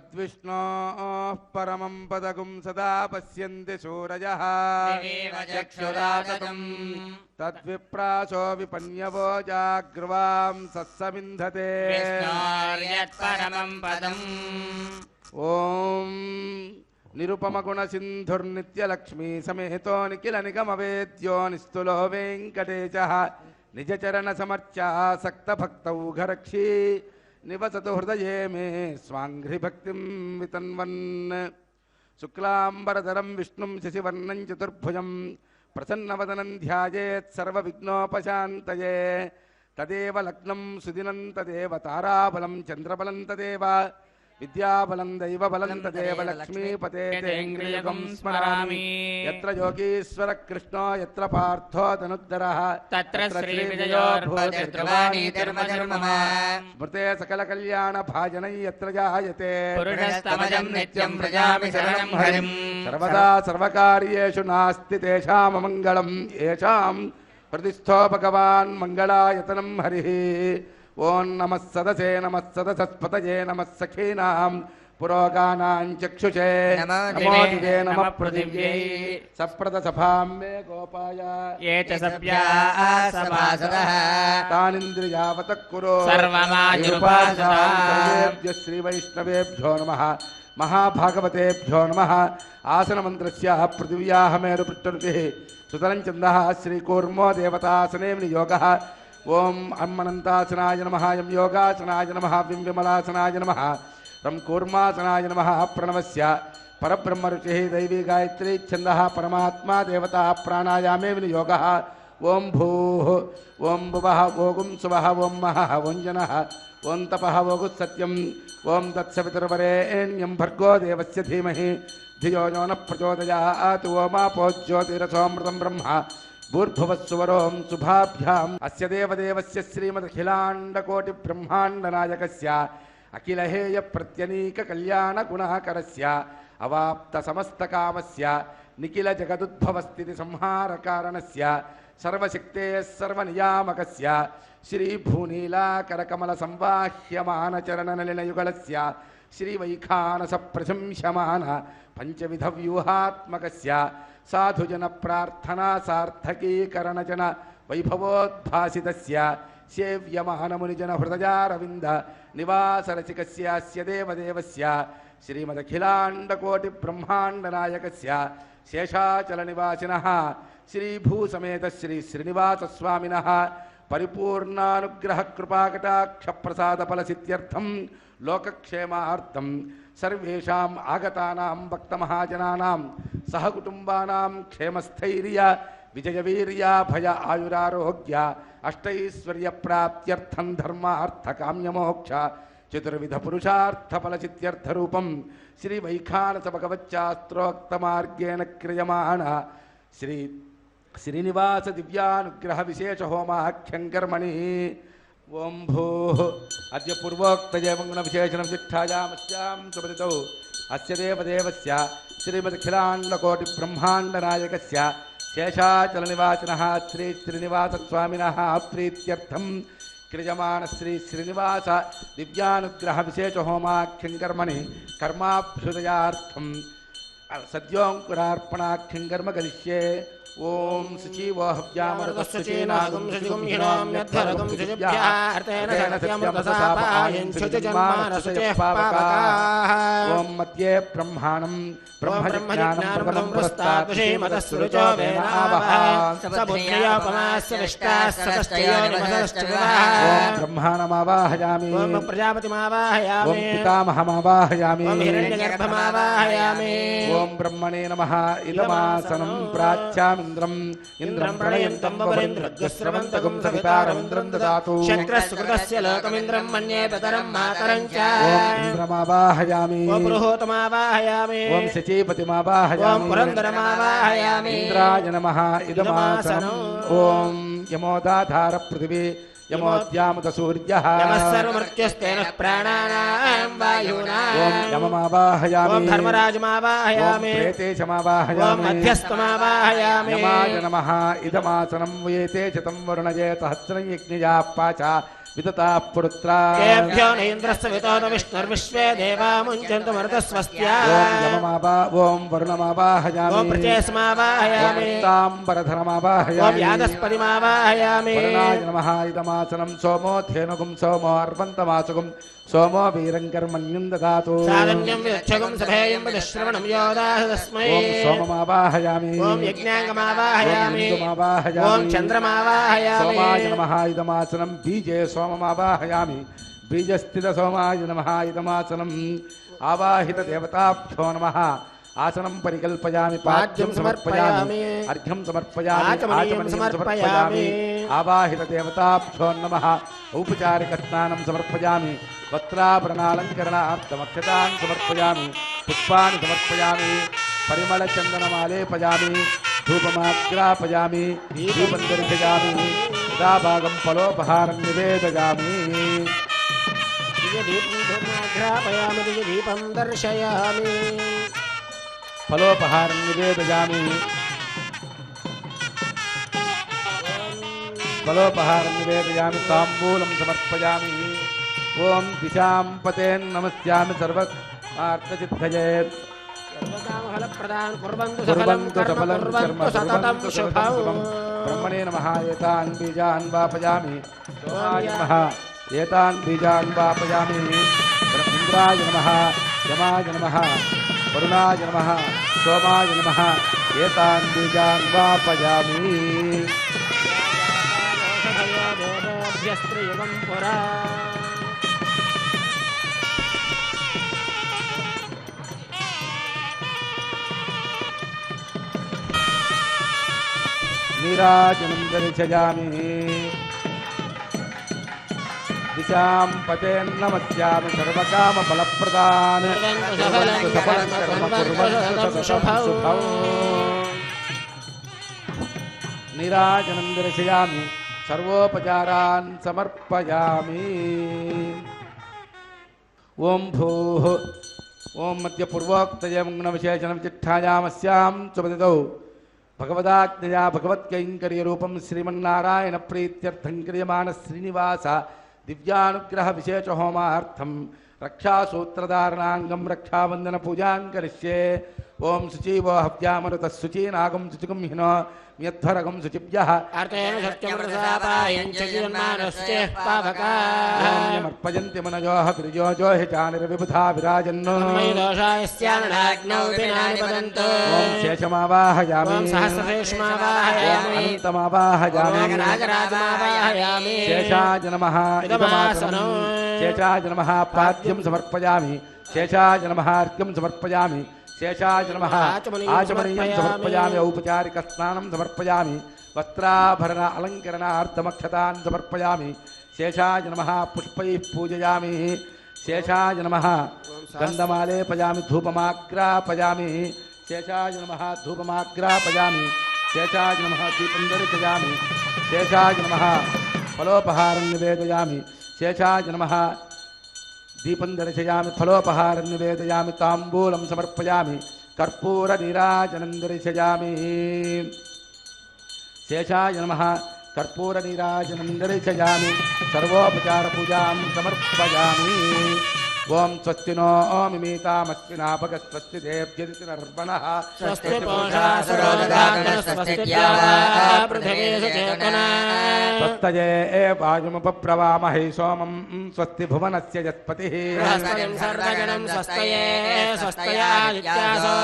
तद्विष्णोः परमं पदगुं सदा पश्यन्ति सूरजः तद्विप्रासो विपन्यवो जाग्रवां सत्समिन्धते ॐ निरुपमगुणसिन्धुर्नित्यलक्ष्मी समेतो निखिलनिगमवेद्यो निस्तुलो वेङ्कटेशः निजचरणसमर्चासक्तभक्तौघरक्षी निवसतु हृदये मे स्वाङ्घ्रिभक्तिं वितन्वन् शुक्लाम्बरधरं विष्णुं शशिवर्णं चतुर्भुजं प्रसन्नवदनं ध्यायेत् सर्वविघ्नोपशान्तये तदेव लग्नं सुदिनं तदेव ताराबलं चन्द्रबलं तदेव विद्याबलं दैवबलं तदेव लक्ष्मीपते तेऽङ्घ्रियुगं स्मरामि यत्र योगीश्वर कृष्णो यत्र पार्थो धनुद्धरः तत्र श्रीविजयो स्मृते सकलकल्याणभाजनै यत्र जायते पुरुषस्तमजं नित्यं व्रजामि शरणं हरिं सर्वदा सर्वकार्येषु नास्ति तेषाममङ्गलं येषां प्रतिष्ठो भगवान् मङ्गलायतनं हरिः ओं नमः सदसे नमः सदसस्पतये नमः सखीनां पुरोगानां चक्षुषे नमो दिवे नमः पृथिव्यै सप्रदसभां मे गोपाय ये च सभ्याः सभासदः तानिन्द्रियावतः कुरु सर्वमायुर्पासदाभ्यः श्रीवैष्णवेभ्यो नमः महाभागवतेभ्यो नमः आसनमन्त्रस्य पृथिव्याः मेरुपृष्ठरुचिः सुतलं छन्दः श्रीकूर्मो देवतासने विनियोगः ओं अम्मनन्तासनाय नमः यं योगासनाय नमः विं विमलासनाय नमः रं कूर्मासनाय नमः प्रणवस्य परब्रह्मरुचिः दैवी गायत्री छन्दः परमात्मा देवता प्राणायामे विनियोगः ओं भूः ओं भुवः ओगुं सुवः ओं महः ओं जनः ओं तपः ओगुः सत्यम् ओं तत्सवितुर्वरेण्यं भर्गो देवस्य धीमहि धियो यो नः प्रचोदयात् ओमापो ज्योतिरसोऽमृतं ब्रह्म भूर्भुवस्सुवरों शुभाभ्याम् अस्य देवदेवस्य श्रीमदखिलाण्डकोटिब्रह्माण्डनायकस्य अखिलहेयप्रत्यनीककल्याणगुणाकरस्य अवाप्तसमस्तकामस्य निखिलजगदुद्भवस्थितिसंहारकारणस्य सर्वशक्तेः सर्वनियामकस्य श्रीभूनीलाकरकमलसंवाह्यमानचरणनलिनयुगलस्य श्रीवैखानसप्रशंस्यमान पञ्चविधव्यूहात्मकस्य साधुजन प्रार्थना सार्थकीकरणजन वैभवोद्भासितस्य सेव्यमानमुनिजन हृदयारविन्द निवासरसिकस्य देवदेवस्य श्रीमदखिलाण्डकोटिब्रह्माण्डनायकस्य शेषाचलनिवासिनः श्रीभूसमेत श्री श्रीनिवासस्वामिनः परिपूर्णानुग्रहकृपाकटाक्षप्रसादफलसिद्ध्यर्थं लोकक्षेमार्थं सर्वेषाम् आगतानां भक्तमहाजनानां सहकुटुम्बानां क्षेमस्थैर्य विजयवीर्याभय आयुरारोग्य अष्टैश्वर्यप्राप्त्यर्थं धर्मार्थकाम्यमोक्ष चतुर्विधपुरुषार्थफलसिद्ध्यर्थरूपं श्रीवैखानसभगवच्चास्त्रोक्तमार्गेण क्रियमाण श्री श्रीनिवास दिव्यानुग्रहविशेषहोमाख्यं कर्मणि ओं भूः अद्य पूर्वोक्तजयमङ्गलविशेषणं शिक्षायामस्यां सुपतितौ अस्य देवदेवस्य श्रीमदखिलाण्डकोटिब्रह्माण्डनायकस्य शेषाचलनिवासिनः श्री श्रीनिवासस्वामिनः प्रीत्यर्थं क्रियमाण श्री श्रीनिवास दिव्यानुग्रहविशेषहोमाख्यं कर्मणि कर्माभ्युदयार्थं सद्योऽङ्कुरार्पणाख्यं कर्म करिष्ये ओं शुचिवो हव्यामरुतश्चेनागं शुचिगं हिनाम्यद्धरगं शुचिभ्यार्तेन सत्यमृतसापायं शुचिजन्मानशुचेः पावकाः ओं मध्ये ब्रह्माणं ब्रह्मज्ञानं प्रथमं पुरस्तात् श्रीमदस्सुरुचो वेदावः सबुद्ध्योपमास्य विष्टास्ततश्चयोनिमतश्चविवाः ओं ब्रह्माणमावाहयामि ओं प्रजापतिमावाहयामि ओं पितामहमावाहयामि ओं हिरण्यगर्भमावाहयामि ओं ब्रह्मणे नमः इदमासनं प्राच्यामि इंद्रं प्रणयन्तं वरेन्द्रज्ञस्रवन्तगुं सवितारमिन्द्रं ददातु शक्रस्कृतस्य लोकमिन्द्रं मन्ये पितरं मातरं च ओं इन्द्रमावाहयामि ओं पुरुहूतमावाहयामि ओं शचीपतिमावाहयामि ओं पुरन्दरमावाहयामि इन्द्राय नमः इदमासनं ओं यमोदाधार पृथिवी यमोद्यामुत सूर्यः यमः सर्वमृत्युस्तेन प्राणानां वायूनाम् ओम यममावाहयामि ओम धर्मराजमावाहयामि ओम प्रेतेशमावाहयामि ओम मध्यस्थमावाहयामि यमाय नमः इदमासनं वेते शतं वरुणये सहस्रं यज्ञया पाचा विदताः पुरुत्रा तेभ्यो न इन्द्रस्य वितोद विष्णुर्विश्वे देवा मुञ्चन्तु मरुतस्वस्त्या ओम यममावा ओम वरुणमावाहयामि ओम प्रचेस्मावाहयामि ओम ताम्बरधरमावाहयामि ओम यादस्पतिमावाहयामि वरुणाय नमः इदमासनं सोमो धेनुगुं सोमो अर्वन्तमासुगुं सोमो वीरङ्कर्मण्यं ददातु साधन्यं विदक्षगुं सभेयं विदश्रवणं योदाह तस्मै ओम सोममावाहयामि ओम यज्ञाङ्गमावाहयामि ओम इन्दुमावाहयामि ओम चन्द्रमावाहयामि सोमाय नमः इदमासनं बीजे सोममावाहयामि बीजस्थित सोमाय नमः इदमासनम् आवाहित देवताभ्यो नमः आसनं परिकल्पयामि पाद्यं समर्पयामि अर्घ्यं समर्पयामि आचमनीयं समर्पयामि आवाहित देवताभ्यो नमः औपचारिक स्नानं समर्पयामि वस्त्राभरणालङ्करणार्थमक्षतान् समर्पयामि पुष्पाणि समर्पयामि परिमलचन्दनमालेपयामि धूपमाग्रापयामि दीपं दर्शयामि यथाभागं फलोपहारं निवेदयामि दिव्यदीपं दिव्यदीपं दर्शयामि फलोपहारं निवेदयामि फलोपहारं निवेदयामि ताम्बूलं समर्पयामि ओम दिशां पतेन् नमस्यामि सर्वार्थसिद्धये सर्वकामफलप्रदानं कुर्वन्तु कुर्वन्तु सकलं कर्म सततं शुभं ब्रह्मणे नमः एतान् बीजान् वापयामि सोमाय नमः एतान् बीजान् वापयामि इन्द्राय नमः यमाय नमः वरुणाय नमः सोमाय नमः एतान् बीजान् वापयामि देवेभ्यस्त्रियुगं पुरा नीराजनं दर्शयामि दिशां पतेन् नमस्यामि सर्वकामफलप्रदान् कुर्वन्तु सकलं कर्म कुर्वन्तु सततं शुभम् नीराजनं दर्शयामि सर्वोपचारान् समर्पयामि ओम भूः ओम मध्य पूर्वोक्तये मंगलविशेषणं चिट्ठायामस्यां सुपतितौ भगवदाज्ञया भगवत्कैङ्कर्यरूपं श्रीमन्नारायण प्रीत्यर्थं क्रियमाण श्रीनिवास दिव्यानुग्रह विशेष होमार्थं रक्षासूत्रधारणाङ्गं रक्षाबन्धन पूजां करिष्ये ओम शुचीवो हव्यामरुतः शुचीनागं शुचिगं हिनो यद्धरगं शुचिभ्यः अर्थेन सत्यमृतसापायं च जीवन्मानस्य पावकाः यमर्पयन्ति मनयोः गिरिजोजो हि चानिर्विबुधा विराजन्नो मयि दोषाय स्याननाग्नौ विनानि वदन्तु ओम शेषमावाहयामि ओम सहस्रशेषमावाहयामि अनन्तमावाहयामि नागराजमावाहयामि शेषाय नमः इदमासनो शेषाय नमः पाद्यं समर्पयामि शेषाय नमः अर्घ्यं समर्पयामि शेषाय नमः आचमनीयं समर्पयामि औपचारिक स्नानं समर्पयामि वस्त्राभरण अलङ्करणार्थमक्षतान् समर्पयामि शेषाय नमः पुष्पैः पूजयामि शेषाय नमः गन्धमालेपयामि धूपमाग्रापयामि शेषाय नमः धूपमाग्रापयामि शेषाय नमः दीपं दर्शयामि शेषाय नमः फलोपहारं निवेदयामि शेषाय नमः दीपं दर्शयामि फलोपहारं निवेदयामि ताम्बूलं समर्पयामि कर्पूरनीराजनं दर्शयामि शेषाय नमः कर्पूरनीराजनं दर्शयामि सर्वोपचारपूजां समर्पयामि ओम स्वस्ति नो मिमीतामस्विनाभगस्वस्ति देव्यदिति नर्मणः स्वस्ति पूषासुरोदधातनः स्वस्ति द्यावा पृथिवी सुचेतना स्वस्तये वायुमुपप्रवामहे सोमं स्वस्ति भुवनस्य यत्पतिः बृहस्पतिं सर्वगणं स्वस्तये स्वस्तयादित्यासो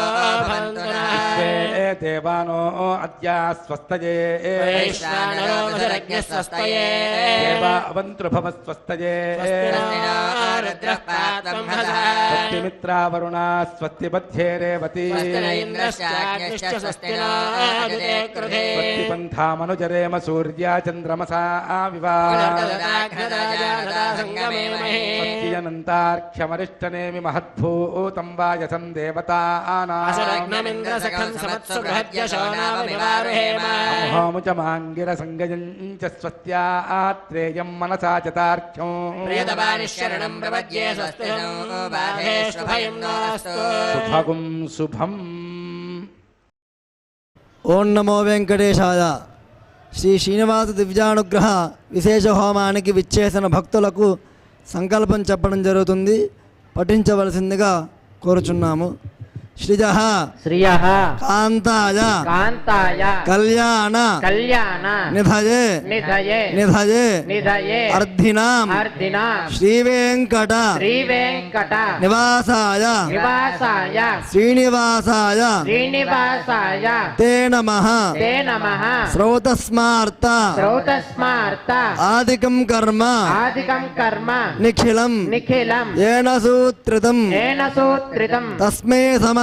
भवन्तु नः विश्वे देवानो अद्य स्वस्तये वैश्वानरो मधुरज्ञः स्वस्तये देवा अवन्तृभव स्वस्तये स्वस्ति नो रुद्रः स्वस्तिमित्रा वरुणा स्वस्तिपथ्ये रेवती स्वस्तिपन्थामनुजरेम सूर्या चन्द्रमसा विवा स्वस्तिजनन्तार्क्ष्यमरिष्टनेमि महद्भूतं वायसं देवतानामुहोमुचमाङ्गिरसङ्गजं च स्वस्त्यात्रेयं मनसा च तार्क्ष्यं शुभगुं शुभम् ఓం నమో వెంకటేశాయ. శ్రీ శ్రీనివాస దివ్యానుగ్రహ విశేష హోమానికి విచ్చేసిన భక్తులకు సంకల్పం చెప్పడం జరుగుతుంది. పఠించవలసిందిగా కోరుచున్నాము. శ్రీజః శ్రియః కాంతాయ కాంతాయ కళ్యాణ కళ్యాణ నిధయే నిధయే నిధయే నిధయే అర్ధినాం అర్ధినా శ్రీవేంకట శ్రీవేంకట నివాసాయ నివాసాయ శ్రీనివాసాయ శ్రీనివాసాయ తే నమః తే నమః శ్రౌతస్మార్త శ్రౌతస్మార్త ఆదికం కర్మ ఆదికం కర్మ నిఖిలం నిఖిలం ఏన సూత్రితం ఏన సూత్రితం తస్మై సమస్త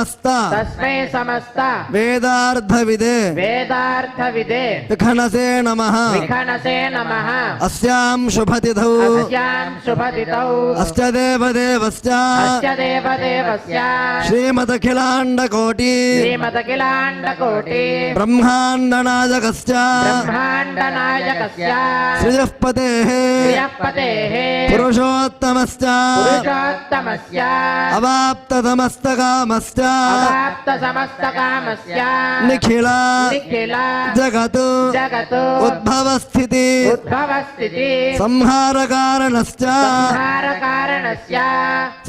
తస్మై సమస్త వేదార్థవిదే వేదార్థవిదే విఖనసే నమః విఖనసే నమః అస్యాం శుభతిథౌ అస్యాం శుభదితౌ అస్య దేవదేవస్య అస్య దేవదేవస్య శ్రీమదఖిలాండకోటి శ్రీమదఖిలాండకోటి బ్రహ్మాండనాయకస్య బ్రహ్మాండనాయకస్య శ్రియఃపతేః శ్రియఃపతేః పురుషోత్తమస్య పురుషోత్తమస్య అవాప్తతమస్తకామస్య అవాప్తసమస్తకామస్య నిఖిల నిఖిల జగత్ జగత్ ఉద్భవస్థితి ఉద్భవస్థితి సంహారకారణస్య సంహారకారణస్య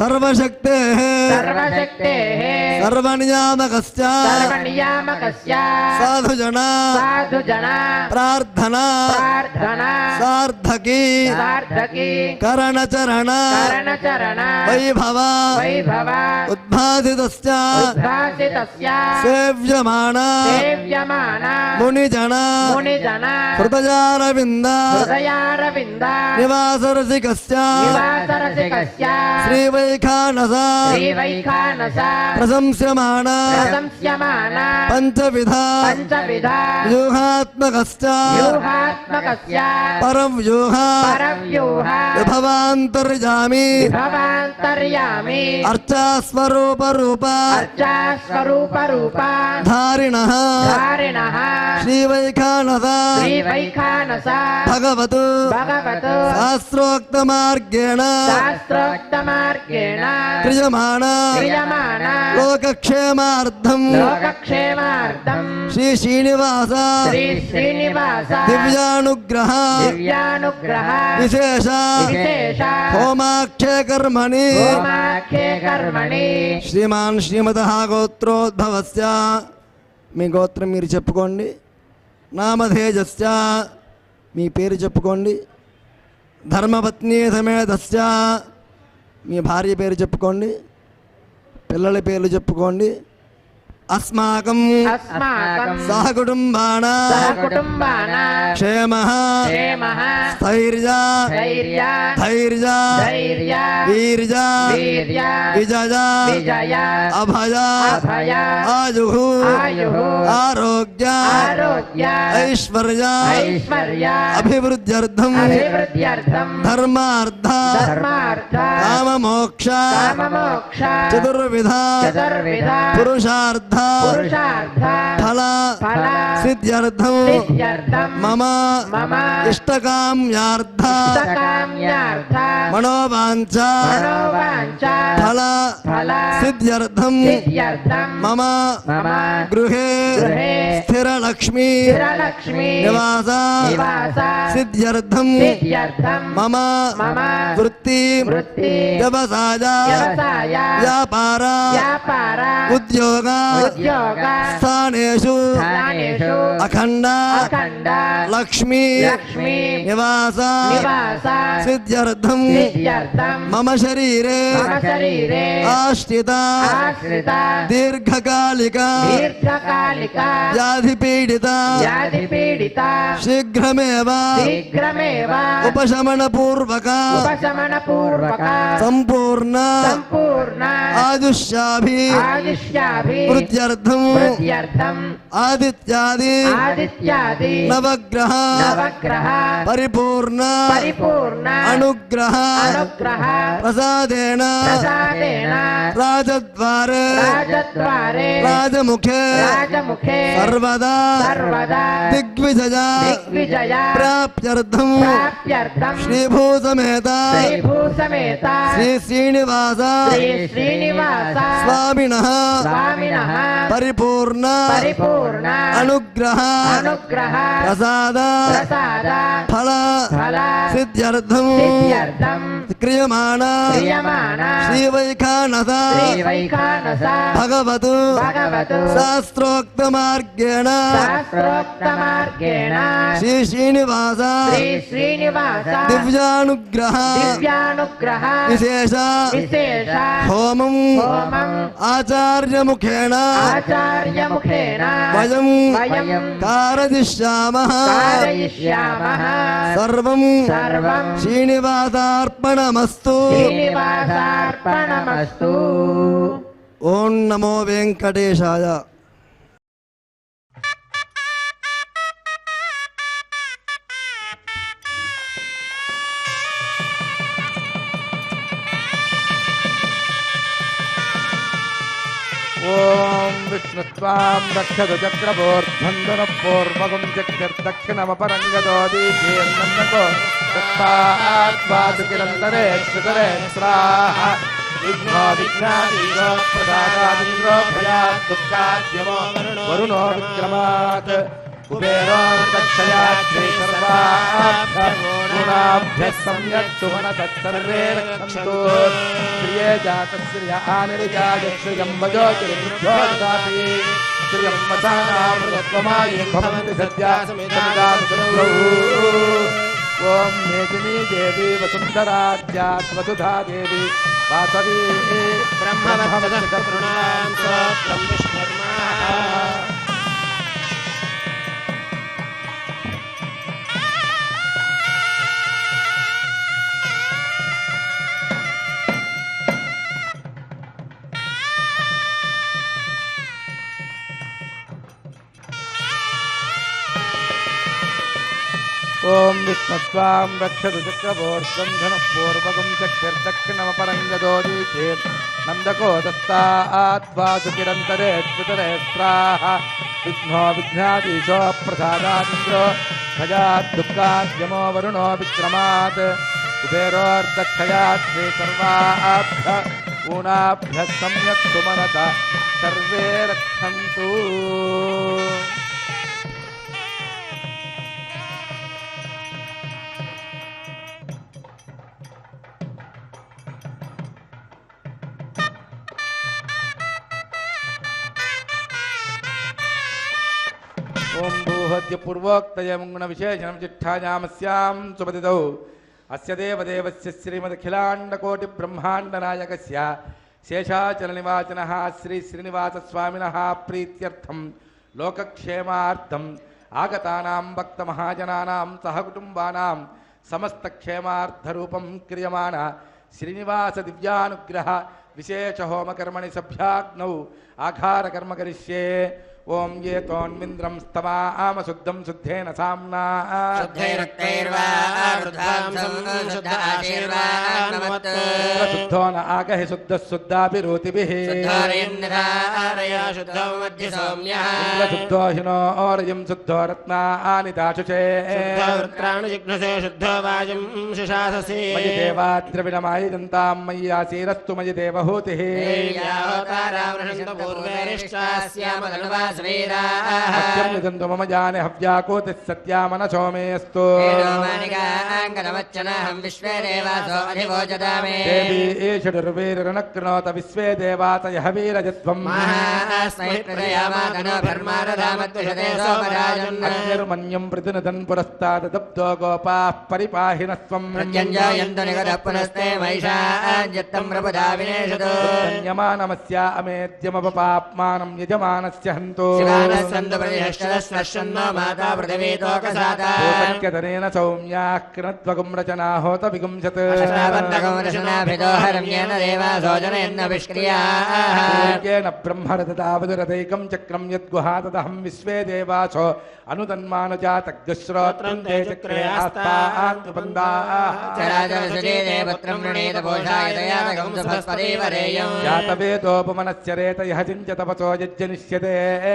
సర్వశక్తేః సర్వశక్తేః సర్వనియామకస్య సర్వనియామకస్య సాధుజన సాధుజన ప్రార్థనా ప్రార్థనా సార్థకీ సార్థకి కరణచరణ కరణచరణ వైభవ వైభవ ఉద్భాసితస్య ఉద్భాసితస్య సేవ్యమాన సేవ్యమాన మునిజన మునిజన హృదయారవింద హృదయారవింద నివాసరసికస్య నివాసరసికస్య శ్రీవైఖానస శ్రీవైఖానస ప్రశంస్యమాన ప్రశంస్యమాన పంచవిధ పంచవిధ వ్యూహాత్మకస్య వ్యూహాత్మకస్య పరవ్యూహ పరవ్యూహ విభవాంతర్యామి విభవాంతర్యామి అర్చాస్వరూప రూప అర్చాస్వరూప రూప ధారిణః ధారిణః శ్రీవైఖానస శ్రీవైఖానస భగవత్ భగవత్ శాస్త్రోక్తమార్గేణ శాస్త్రోక్తమార్గేణ క్రియమాణ క్రియమాణ లోకక్షేమార్థం లోకక్షేమార్థం శ్రీ శ్రీనివాస శ్రీ శ్రీనివాస దివ్యానుగ్రహ దివ్యానుగ్రహ విశేష విశేష హోమాఖ్యే కర్మణి హోమాఖ్యే కర్మణి శ్రీమాన్ శ్రీమతః గోత్రోద్భవస్య మీ గోత్రం మీరు చెప్పుకోండి. నామధేజస్య మీ పేరు చెప్పుకోండి. ధర్మపత్ని సమేతస్య మీ భార్య పేరు చెప్పుకోండి. పిల్లల పేర్లు చెప్పుకోండి. అస్మాకం అస్మాకం సహకుటుంబాన సహకుటుంబాన క్షేమః క్షేమః స్థైర్య ధైర్య ధైర్య ధైర్య వీర్య వీర్య విజయ విజయ అభయ అభయ ఆయుః ఆయుః ఆరోగ్య ఆరోగ్య ఐశ్వర్య ఐశ్వర్య అభివృద్ధ్యర్థం అభివృద్ధ్యర్థం ధర్మార్థ ధర్మార్థ కామమోక్ష కామమోక్ష చతుర్విధ చతుర్విధ పురుషార్థ పురుషార్థ ఫల ఫల సిద్ధ్యర్థం సిద్ధ్యర్థం మమ మమ ఇష్టకామ్యార్థ ఇష్టకామ్యార్థ మనోవాంఛ మనోవాంఛ ఫల ఫల సిద్ధ్యర్థం సిద్ధ్యర్థం మమ మమ గృహే గృహే స్థిరలక్ష్మీ స్థిరలక్ష్మీ నివాస నివాస సిద్ధ్యర్థం సిద్ధ్యర్థం మమ మమ వృత్తి వృత్తి వ్యవసాయ వ్యవసాయ వ్యాపార వ్యాపార ఉద్యోగ ఉద్యోగ స్థానేషు స్థానేషు అఖండ అఖండ లక్ష్మీ లక్ష్మీ నివాస నివాస సిద్ధ్యర్థం సిద్ధ్యర్థం మమ శరీరే మమ శరీరే ఆశ్రిత ఆశ్రిత దీర్ఘకాలిక దీర్ఘకాలిక వ్యాధి పీడిత వ్యాధి పీడిత శీఘ్రమేవ శీఘ్రమేవ ఉపశమన పూర్వక ఉపశమన పూర్వక సంపూర్ణ సంపూర్ణ ఆయుష్యాభి ఆదిశ్యాభి వృద్ధ్యర్థం వృద్ధ్యర్థం ఆదిత్యాది ఆదిత్యాది నవగ్రహ నవగ్రహ పరిపూర్ణ పరిపూర్ణ అనుగ్రహ అనుగ్రహ ప్రసాదేన ప్రసాదేన రాజద్వారే రాజద్వారే రాజముఖే రాజముఖే సర్వదా సర్వదా దిగ్విజయ దిగ్విజయ ప్రాప్త్యర్థం ప్రాప్త్యర్థం శ్రీభూసమేత శ్రీభూసమేత శ్రీ శ్రీనివాస శ్రీ శ్రీనివాస స్వామినః స్వామినః పరిపూర్ణ పరిపూర్ణ అనుగ్రహ అనుగ్రహ ప్రసాద ప్రసాద ఫల ఫల సిద్ధ్యర్థం సిద్ధ్యర్థం క్రియమాణ క్రియమాణ శ్రీవైఖానస శ్రీవైఖానస భగవతు భగవతు శాస్త్రోక్త మార్గేణ శాస్త్రోక్త మార్గేణ శ్రీ శ్రీనివాస శ్రీ శ్రీనివాస దివ్యానుగ్రహ దివ్యానుగ్రహ విశేష విశేష హోమం హోమం ఆచార్యముఖేన ఆచార్యముఖేన వయం వయం కారయిష్యామః कारयिष्यामः సర్వం सर्वं శ్రీనివాసార్పణమస్తు श्रीनिवासार्पणमस्तु। ఓం నమో వెంకటేశాయ. ఓం విష్ణుత్వాం రక్షతు చక్రపోర్ధ్వంధనపూర్వకం చక్రదక్షిణమపరంగదోదీర్నందకో తత్పాద్వాదుకిరంతరే శ్రుతరే స్రాహ విఘ్నో విఘ్నాదీశో ప్రసాదాదింద్రో భయాత్ దుఃఖాద్యమో వరుణో విక్రమాత్ కుబేరో దక్షయాత్ శ్రీ సర్వాభ్యः సమ్యక్ సుమన తత్సర్వే రక్షन्तు శ్రియే జాతశ్రియ ఆనిర్యాయ శ్రియం వజోతిర్భ్యో దదాతి శ్రియం వసానామృతత్వమాయం భవంతి సద్యా సమిదాదుర్గౌ ఓం మేదినీ దేవి వసుంధరాజ్యాత్ వసుధా దేవి వాసవీ బ్రహ్మవర్చకృణాం స్తోత్రం విష్ణుర్మా ఓం విష్ణుత్వాం రక్షతు చక్రపోర్ధ్వం ధనపూర్వకం చక్రదక్షిణమపరంగదోదీచేర్ నందకో దత్తాద్వాసుకిరంతరే త్రితరే స్రాహ విఘ్నో విఘ్నాదీశో ప్రసాదాదింద్రో భయాత్ దుఃఖాద్యమో వరుణో విక్రమాత్ కుబేరోర్దక్షయాత్ శ్రీ సర్వాభ్య ఊనాభ్యः సమ్యక్ సుమనత సర్వే రక్షन्तు. ఓం భూహద్య పూర్వోక్తయం గుణవిశేషణం చిట్టాయామస్యాం సుపతితౌ అస్య దేవదేవస్య శ్రీమదఖిలాండకోటి బ్రహ్మాండనాయకస్య శేషాచలనివాచనః శ్రీ శ్రీనివాసస్వామినः ప్రీత్యర్థం లోకక్షేమార్థం ఆగతానాం భక్తమహాజనానాం సహకుటుంబానాం సమస్తక్షేమార్థరూపం క్రియమాణ శ్రీనివాస దివ్యానుగ్రహ విశేష హోమకర్మణి సభ్యాగ్నౌ ఆఘారకర్మ కరిష్యే. ఓం ఏ తోన్మింద్రం స్తమామ శుద్ధం శుద్ధేన సామ్నా శుద్ధో న ఆగహి శుద్ధ శుద్ధాభిరోతిభిః శుద్ధో హినోరయం శుద్ధో రత్నాని దాశుషే మయి దేవాద్రవిణమాయుజంతాం మయ్యాసీరస్తు మయి దేవహూతిః సత్యం నిదంతు మమ జానే హవ్యాకోతిః సత్యామనశో మేస్తు सर्वाङ्गनमच्चनाहं विश्वे देवासो अधिवोचदामे देवी ईषडुर्वीरनकृणोत विश्वे देवातयः वीरजत्वम् महास्मै प्रदयामातनो धर्मारधामद्विषते सोमराजन् अग्निर्मन्यं प्रतिनदन् पुरस्ताददब्धो गोपाः परिपाहिनस्त्वम् प्रत्यञ्जायन्त निगतः पुनस्ते महिषाञ्जत्तं प्रपदा विनेशतो यमानमस्य अमेद्यमपपाप्मानं यजमानस्य हन्तु शिवानः सन्तु प्रतिष्ठदस्वर्षन्नो माता पृथिवीतोकसाता भूतन्यतनेन सौम्याः कृणत्वगुं रचना होत विगुंसत् अष्टाबद्धकं रचनाभितो हरम्येन देवासो जनयन्न विष्क्रियाः सूर्येण ब्रह्मरथतावदुरथैकं चक्रं यद्गुहातदहं विश्वे देवासो अनुतन्मानुजातग्श्रोत्रं ते चक्रे आस्तान्नुबन्धाः चराचरसुजे देवत्रं वृणीत पोषायतयातकं सुभस्पतिवरेयं जातवेदोपमनस्य रेतयः चिञ्चतपसो यज्जनिष्यते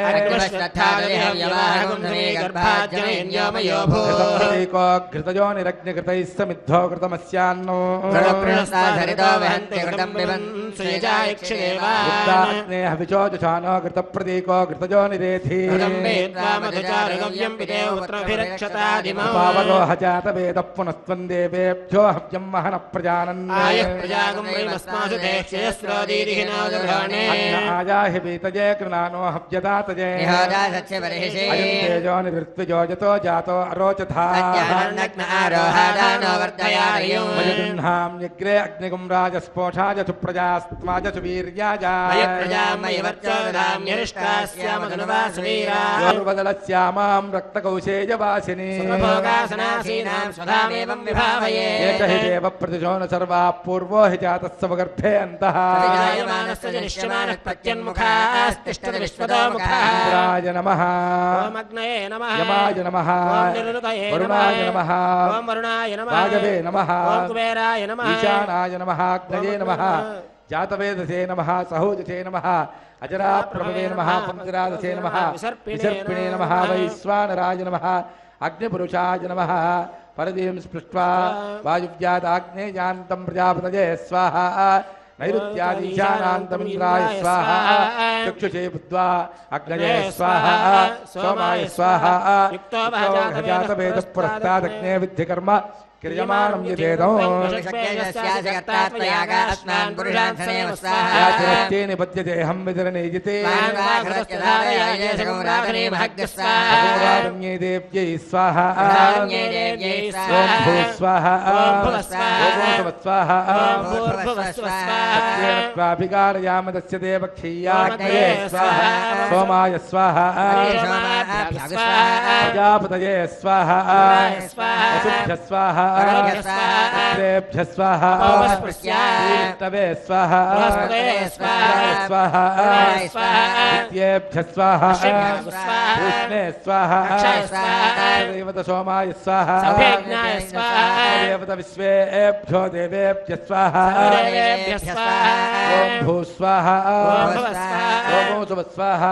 अग्निवश्रद्धादयहव्यवाहकं गर्भाज्जनयन्योमयो घृतप्रतीको घृतयोनिरग्निघृतैः समिद्धो घृतमस्यान्नो भृगप्रणस्ताधरितो वहन्ति घृतं पिबन् सुयजायक्षदेवा गुप्ताग्नेः विचोजुषानो घृतप्रतीको घृतयोनिरेधि घृतं वेत्वा मधुचारगव्यं पितेव पुत्रभिरक्षतादिमौ पावरोह जातवेदः पुनस्त्वं देवेभ्यो हव्यं महनः प्रजानन् आयः प्रजागं वयमस्मासु देक्षयस्रोदीरिहिनादुर्हाणे अन्न आयाहि पीतजे कृणानो हव्यदातजे निहोदा सच्चपरिहिषे अयं तेजो निवृत्तिजोजतो जातो अरोचथाः अज्ञानग्न आरोहादानो वर्धयारयं मयगृह्णाम्यग्रे अग्निगुं राजस्पोषाय सुप्रजास्त्वाय सुवीर्याय मय प्रजा मयि वर्चो ददाम्यरिष्टास्यामधनुवासुवीरा योर्वदलस्यामां रक्तकौशेयवासिनी भोगासनासीनां स्वधामेवं विभावये एष हि देव प्रतिशो न सर्वा पूर्वो हि जातः स्वगर्भे अन्तः विजायमानस्य च निश्चमानः प्रत्यन्मुखास्तिष्ठति विश्वतोमुखः इन्द्राय नमः ओम अग्नये नमः यमाय नमः ओम निरुतये वरुणाय नमः ओम वरुणाय नमः वाजवे नमः ओम कुबेराय नमः ईशानाय नमः अग्नये नमः जातवेदसे नमः सहोजसे नमः अजराप्रभवे नमः पंचरादसे नमः विसर्पिणे नमः वैश्वानराय नमः अग्निपुरुषाय नमः परदीं स्पृष्ट्वा वायुव्यादाग्नेयान्तं प्रजापतये स्वाहा नैऋत्यादीशानान्तमिन्द्राय स्वाहा चक्षुषे बुद्ध्वा अग्नये स्वाहा सोमाय स्वाहा जातवेदः पुरस्तादग्ने विद्धिकर्म क्रियमाणं यथेदो याचिरस्ते निपद्यते हम विदरनेजिते े देव्यै स्वाहा ॐ भूस्वाहा स्वाहाभिकारयाम तस्य देवक्षीयाग्नये स्वाहा सोमाय स्वाहा प्रजापतये स्वाहा वसुभ्यः स्वाहा पुत्रेभ्यः स्वाहा विष्णवे स्वाहा स्वाहा नित्येभ्यः स्वाहा कृष्णे स्वाहा देवत सोमाय स्वाहा देवत विश्वेभ्यो देवेभ्यः स्वाहा ॐ भूस्वाहा ॐ स्वाहा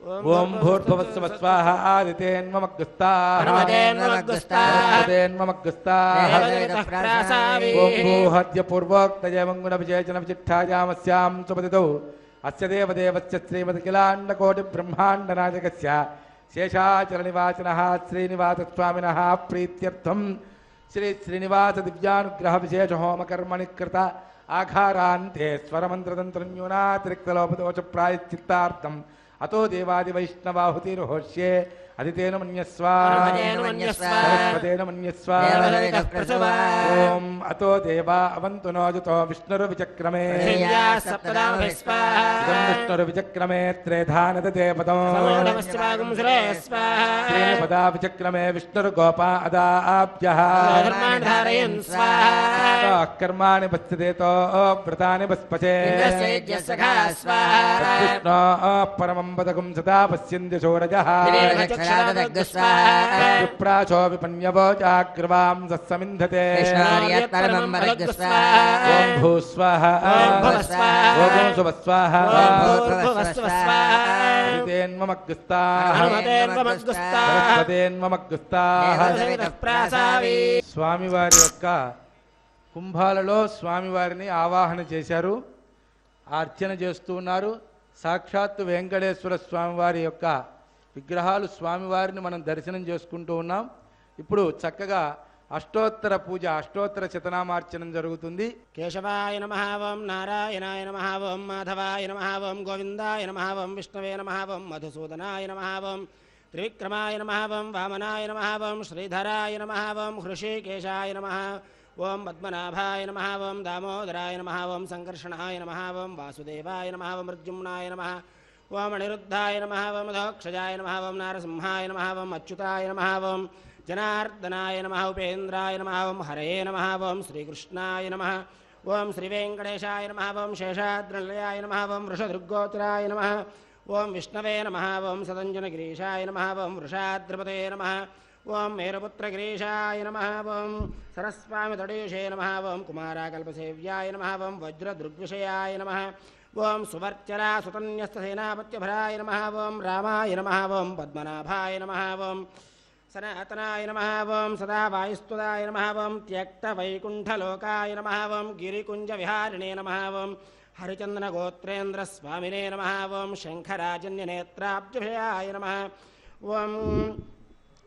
ॐ भूर्भुवस्सुव स्वाहा आदितेन्ममग्गस्ताः ॐ भूहद्य पूर्वोक्तये मङ्गुणविजयजनविचिट्ठायामस्यां सुपतितौ अस्य देवदेवस्य श्रीमद्किलाण्डकोटिब्रह्माण्डनायकस्य शेषाचलनिवासिनः श्रीनिवासस्वामिनः प्रीत्यर्थं श्रीश्रीनिवासदिव्यानुग्रहविशेषहोमकर्मणि कृत आघारान्ते स्वरमन्त्रतन्त्रन्यूनातिरिक्तलोपदोषप्रायश्चित्तार्थम् अतो देवादिवैष्णवाहुतिर्होष्ये अदितेन मन्यस्व सरस्वतेन मन्यस्व ॐ अतो देवा अवन्तु नोजुतो विष्णुर्विचक्रमे विष्णुर्विचक्रमे त्रेधानदते पदा विचक्रमे विष्णुर्गोपा अदाभ्यः कर्माणि पश्यतेतो व्रतानि पस्पचे विष्णो परमं पदकं सदा पश्यन्ति सूरजः विप्राचो विपन्यवो चाग्रवां सत्समिन्धते ॐ भूस्वाहा ॐ सुवस्वाहा స్వామివారి యొక్క కుంభాలలో స్వామివారిని ఆవాహన చేశారు, అర్చన చేస్తూ ఉన్నారు. సాక్షాత్తు వెంకటేశ్వర స్వామివారి యొక్క విగ్రహాలు స్వామివారిని మనం దర్శనం చేసుకుంటూ ఉన్నాం. ఇప్పుడు చక్కగా అష్టోత్తర పూజ, అష్టోత్తర శతనామార్చనం జరుగుతుంది. కేశవాయ నమః ఓం నారాయణాయ నమః ఓం మాధవాయ నమః ఓం గోవిందాయ నమః ఓం విష్ణవే నమః ఓం మధుసూదనాయ నమః ఓం త్రివిక్రమాయ నమః ఓం వామనాయ నమః ఓం శ్రీధరాయ నమః ఓం హృషీకేశాయ నమః ఓం పద్మనాభాయ నమః ఓం దామోదరాయ నమః ఓం సంకర్షణాయ నమః ఓం వాసుదేవాయ నమః ఓం మృత్యుమ్నాయ నమః ఓం అనిరుద్ధాయ నమః ఓం మధోక్షజాయ నమః ఓం నారసింహాయ నమః ఓం అచ్యుతాయ నమః ఓం జనార్దనాయ నమః ఉపేంద్రాయ నమః ఓం హరయే నమః ఓం శ్రీకృష్ణాయ నమః ఓం శ్రీవేంకటేశాయ నమః ఓం శేషాద్రినిలయాయ నమః ఓం వృషదృగ్గోచరాయ నమః ఓం విష్ణవే నమః ఓం సదంజనగిరీశాయ నమః ఓం వృషాద్రిపతే నమః ఓం మేరుపుత్రగిరీశాయ నమః ఓం సరస్వామితడీశే నమః ఓం కుమారాకల్పసేవ్యాయ నమః ఓం వజ్రదృగ్విషయాయ నమః ఓం సువర్చరాసుతన్యస్తసేనాపత్యభరాయ నమః ఓం రామాయ నమః ఓం పద్మనాభాయ నమః ఓం సనాతనాయ నమః ఓం సదా వాయుస్తుదాయ నమః ఓం త్యక్తవైకుంఠలోకాయ నమః ఓం గిరికుంజవిహారిణే నమః ఓం హరిచందనగోత్రేంద్రస్వామినే నమః ఓం శంఖరాజన్యనేత్రాబ్జభయాయ నమః ఓం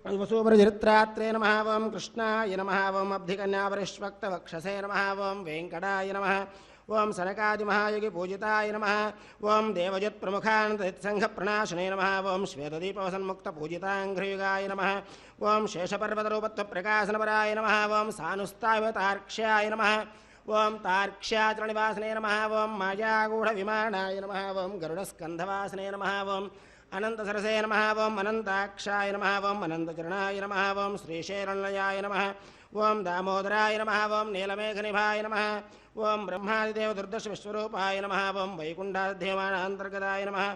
వసూపరిచరిత్రాత్రే నమః ఓం కృష్ణాయ నమః ఓం అబ్ధికన్యాపరిష్వక్తవక్షసే నమః ఓం వెంకటాయ నమః ఓం సనకాదిమహాయుగి పూజితాయ నమః ఓం దేవజత్ప్రముఖానందసంఘప్రణాశనే నమః ఓం శ్వేతదీపవసన్ముక్తపూజితాంఘ్రయుగాయ నమః ఓం శేషపర్వతరూపత్వప్రకాశనపరాయ నమః ఓం సానుస్తావతార్క్ష్యాయ నమః ఓం తార్క్ష్యాచలనివాసనే నమః ఓం మాయాగూఢవిమానాయ నమః ఓం గరుడస్కంధవాసనే నమః ఓం అనంతసరసే నమః ఓం అనంతాక్షాయ నమః ఓం అనంతచరణాయ నమః ఓం శ్రీశైరణయాయ నమః ఓం దామోదరాయ నమః ఓం నీలమేఘనిభాయ నమః ఓం బ్రహ్మాదిదేవదుర్దర్శ విశ్వరూపాయ నమః ఓం వైకుంఠాధ్యమానాంతర్గతాయ నమః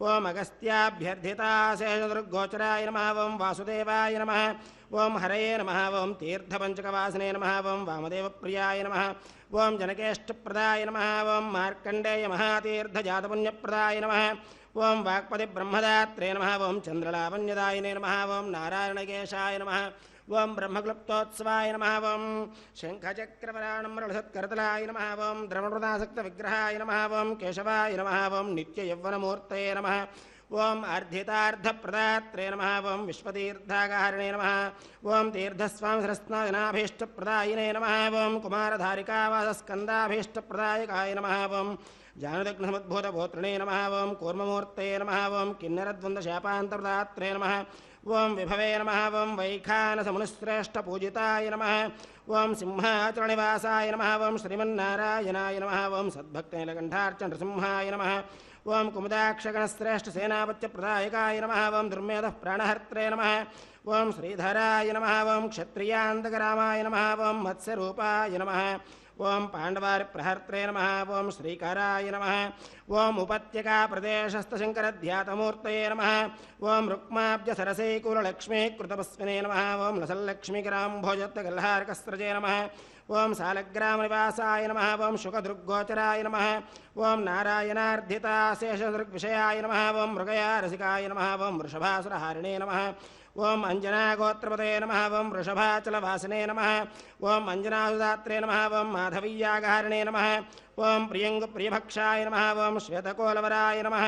ఓం అగస్త్యాభ్యర్థితాశేషదుర్గోచరాయ నమః ఓం వాసుదేవాయ నమః ఓం హరయే నమః ఓం తీర్థపంచకవాసనే నమః ఓం వామదేవప్రియాయ నమః ఓం జనకేష్టప్రదాయ నమః ఓం మార్కండేయ మహాతీర్థజాతపుణ్యప్రదాయ నమః ఓం వాక్పతి బ్రహ్మదాత్రే నమః ఓం చంద్రలావణ్యదాయినే నమః ఓం నారాయణకేశాయ నమః ఓం బ్రహ్మక్లుప్తోత్సవాయ నమః ఓం శంఖచక్రవరాణమరళసత్కరతలాయ నమః ఓం ద్రవణృదాసక్త విగ్రహాయ నమః ఓం కేశవాయ నమః ఓం నిత్యయవ్వనమూర్తయే నమః ఓం అర్ధితార్థప్రదాత్రే నమః ఓం విశ్వతీర్థాగారిణే నమః ఓం తీర్థస్వామి సరస్నాజనాభీష్టప్రదాయినే నమః ఓం కుమారధారికావాసస్కందాభీష్టప్రదాయకాయ నమః ఓం జానుదగ్నసముద్భూతగోత్రిణే నమః ఓం కూర్మమూర్తయే నమః ఓం కిన్నరద్వందశాపాంతప్రదాత్రే నమః ఓం విభవే నమః ఓం వైఖానసమునిశ్రేష్టపూజితాయ నమః ఓం సింహాచలనివాసాయ నమః ఓం శ్రీమన్నారాయణాయ నమః ఓం సద్భక్తనీలకంఠార్చ నృసింహాయ నమః ఓం కుముదాక్షగణశ్రేష్ఠసేనాపత్యప్రదాయకాయ నమః ఓం దుర్మేధః ప్రాణహర్త్రే నమః ఓం శ్రీధరాయ నమః ఓం క్షత్రియాంతకరామాయ నమః ఓం మత్స్యరూపాయ నమః ఓం పాండవారి ప్రహర్త్రే నమః ఓం శ్రీకరాయ నమః ఓం ఉపత్యకా ప్రదేశస్థశంకరధ్యాతమూర్తయే నమః ఓం రుక్మాబ్జసరసైకూలలక్ష్మీకృతపస్మినే నమః ఓం లసల్లక్ష్మీకరాంభోజత్తగల్హారకస్రజే నమః ఓం సాలగ్రామనివాసాయ నమః ఓం శుకదృగ్గోచరాయ నమః ఓం నారాయణార్ధితాశేషదృగ్విషయాయ నమః ఓం మృగయారసికాయ నమః ఓం వృషభాసురహారిణే నమః ఓం అంజనాగోత్రపతే నమః ఓం వృషభాచలవాసినే నమః ఓం అంజనాసుదాత్రే నమః ఓం మాధవీయాగారిణే నమః ఓం ప్రియంగుప్రియభక్షాయ నమః ఓం శ్వేతకోలవరాయ నమః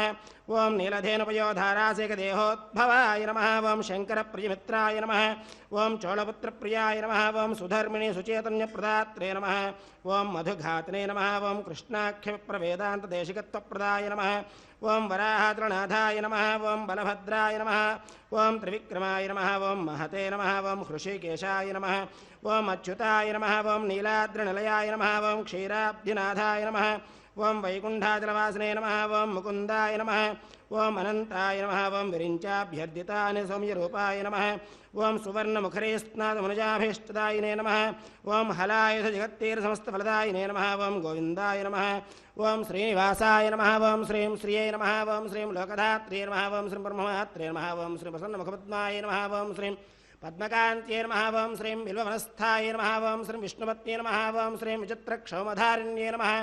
ఓం నీలధేనుపయోధారాసేకదేహోద్భవాయ నమః ఓం శంకరప్రియమిత్రాయ నమః ఓం చోళపుత్రప్రియాయ నమః ఓం సుధర్మిణి సుచేతన్యప్రదాత్రే నమః ఓం మధుఘాతనే నమః ఓం కృష్ణాఖ్యప్రవేదాంతదేశికత్వప్రదాయ నమః ఓం వరాహాద్రనాథాయ నమః ఓం బలభద్రాయ నమః ఓం త్రివిక్రమాయ నమః ఓం మహతే నమః ఓం హృషీకేశాయ నమః ఓం అచ్యుతాయ నమః ఓం నీలాద్రినిలయాయ నమః ఓం క్షీరాబ్ధినాథాయ నమః ఓం వైకుంఠాచలవాసినే నమః ఓం ముకుందాయ నమః ఓం అనంతాయ నమః ఓం విరించాభ్యర్థితాని సౌమ్యరూపాయ నమః ఓం సువర్ణముఖరేస్నాథమునుజాభీష్టదాయినే నమః ఓం హలాయుధ జగత్తీరసమస్తఫలదాయినే నమః ఓం గోవిందాయ నమః ఓం శ్రీనివాసాయ నమః ఓం శ్రీం శ్రియై నమః ఓం శ్రీం లోకధాత్రే నమః ఓం శ్రీం బ్రహ్మమాత్రే నమః ఓం శ్రీ ప్రసన్నముఖపద్మాయ నమః ఓం శ్రీం పద్మకాంత్యై నమః ఓం శ్రీం బిల్వవనస్థాయ నమః ఓం శ్రీం విష్ణుపత్యై నమః ఓం శ్రీం విచిత్రక్షౌమధారిణ్యై నమః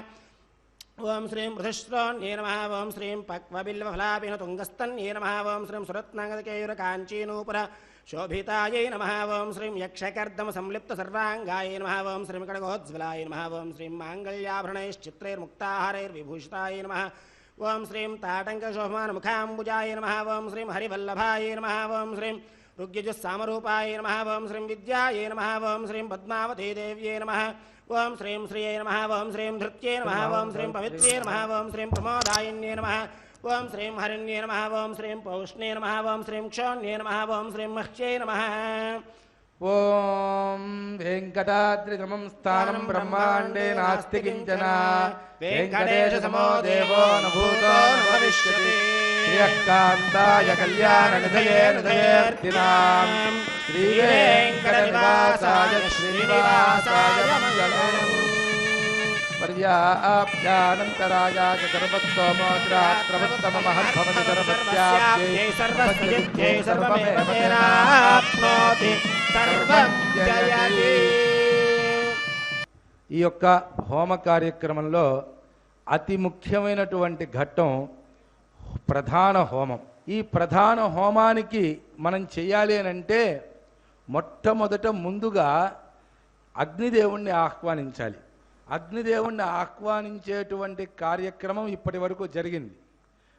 ఓం శ్రీం మృధశ్రోణ్యై నమః ఓం శ్రీం పక్వబిల్వఫలాపిన తుంగస్తన్యై నమః ఓం శ్రీం సురత్నాంగదకేయురకాంచీనూపుర శోభితాయై నమః ఓం శ్రీం యక్షకర్దమ సంలిప్త సర్వాంగాయై నమః ఓం శ్రీం కడగోజ్వలాయ నమః ఓం శ్రీం మాంగళ్యాభరణైశ్చిత్రైర్ముక్తాహారైర్విభూషితాయ నమః ఓం శ్రీం తాటంకశోభమానముఖాంబుజాయ నమః ఓం శ్రీం హరివల్లభాయ నమః ఓం శ్రీం ఋగ్యజుస్సామరూపాయ నమః ఓం శ్రీం విద్యాయ నమః ఓం శ్రీం పద్మావతీదేవ్యై నమః ఓం శ్రీం శ్రీయై నమః ఓం శ్రీం ధృత్యై నమః ఓం శ్రీం పవిత్ర్యై నమః ఓం శ్రీం ప్రమోదాయిన్యై నమః ఓం శ్రీం హరిణ్యై నమః ఓం శ్రీం పౌష్ణ్యై నమః ఓం శ్రీం క్షోణ్యై నమః ఓం శ్రీం మహ్యై నమః ఓం వెంకటాద్రిసమం స్థానం బ్రహ్మాండే నాస్తి కించన వెంకటేశ సమో దేవో న భూతో న భవిష్యతి శ్రీయకాంతాయ కళ్యాణ నిధయే నిధయేర్తినాం శ్రీ వెంకటనివాసాయ శ్రీనివాసాయ మంగళం పర్యాప్యానంతరాయాయ సర్వస్తోమోద్రాత్రవత్తమ మహద్భవతి సర్వస్యాప్యై సర్వస్యై సర్వమేవ తేనాప్నోతి సర్వం జయతి. ఈ యొక్క హోమ కార్యక్రమంలో అతి ముఖ్యమైనటువంటి ఘట్టం ప్రధాన హోమం. ఈ ప్రధాన హోమానికి మనం చేయాలి అని అంటే మొట్టమొదట ముందుగా అగ్నిదేవుణ్ణి ఆహ్వానించాలి. అగ్నిదేవుణ్ణి ఆహ్వానించేటువంటి కార్యక్రమం ఇప్పటి వరకు జరిగింది.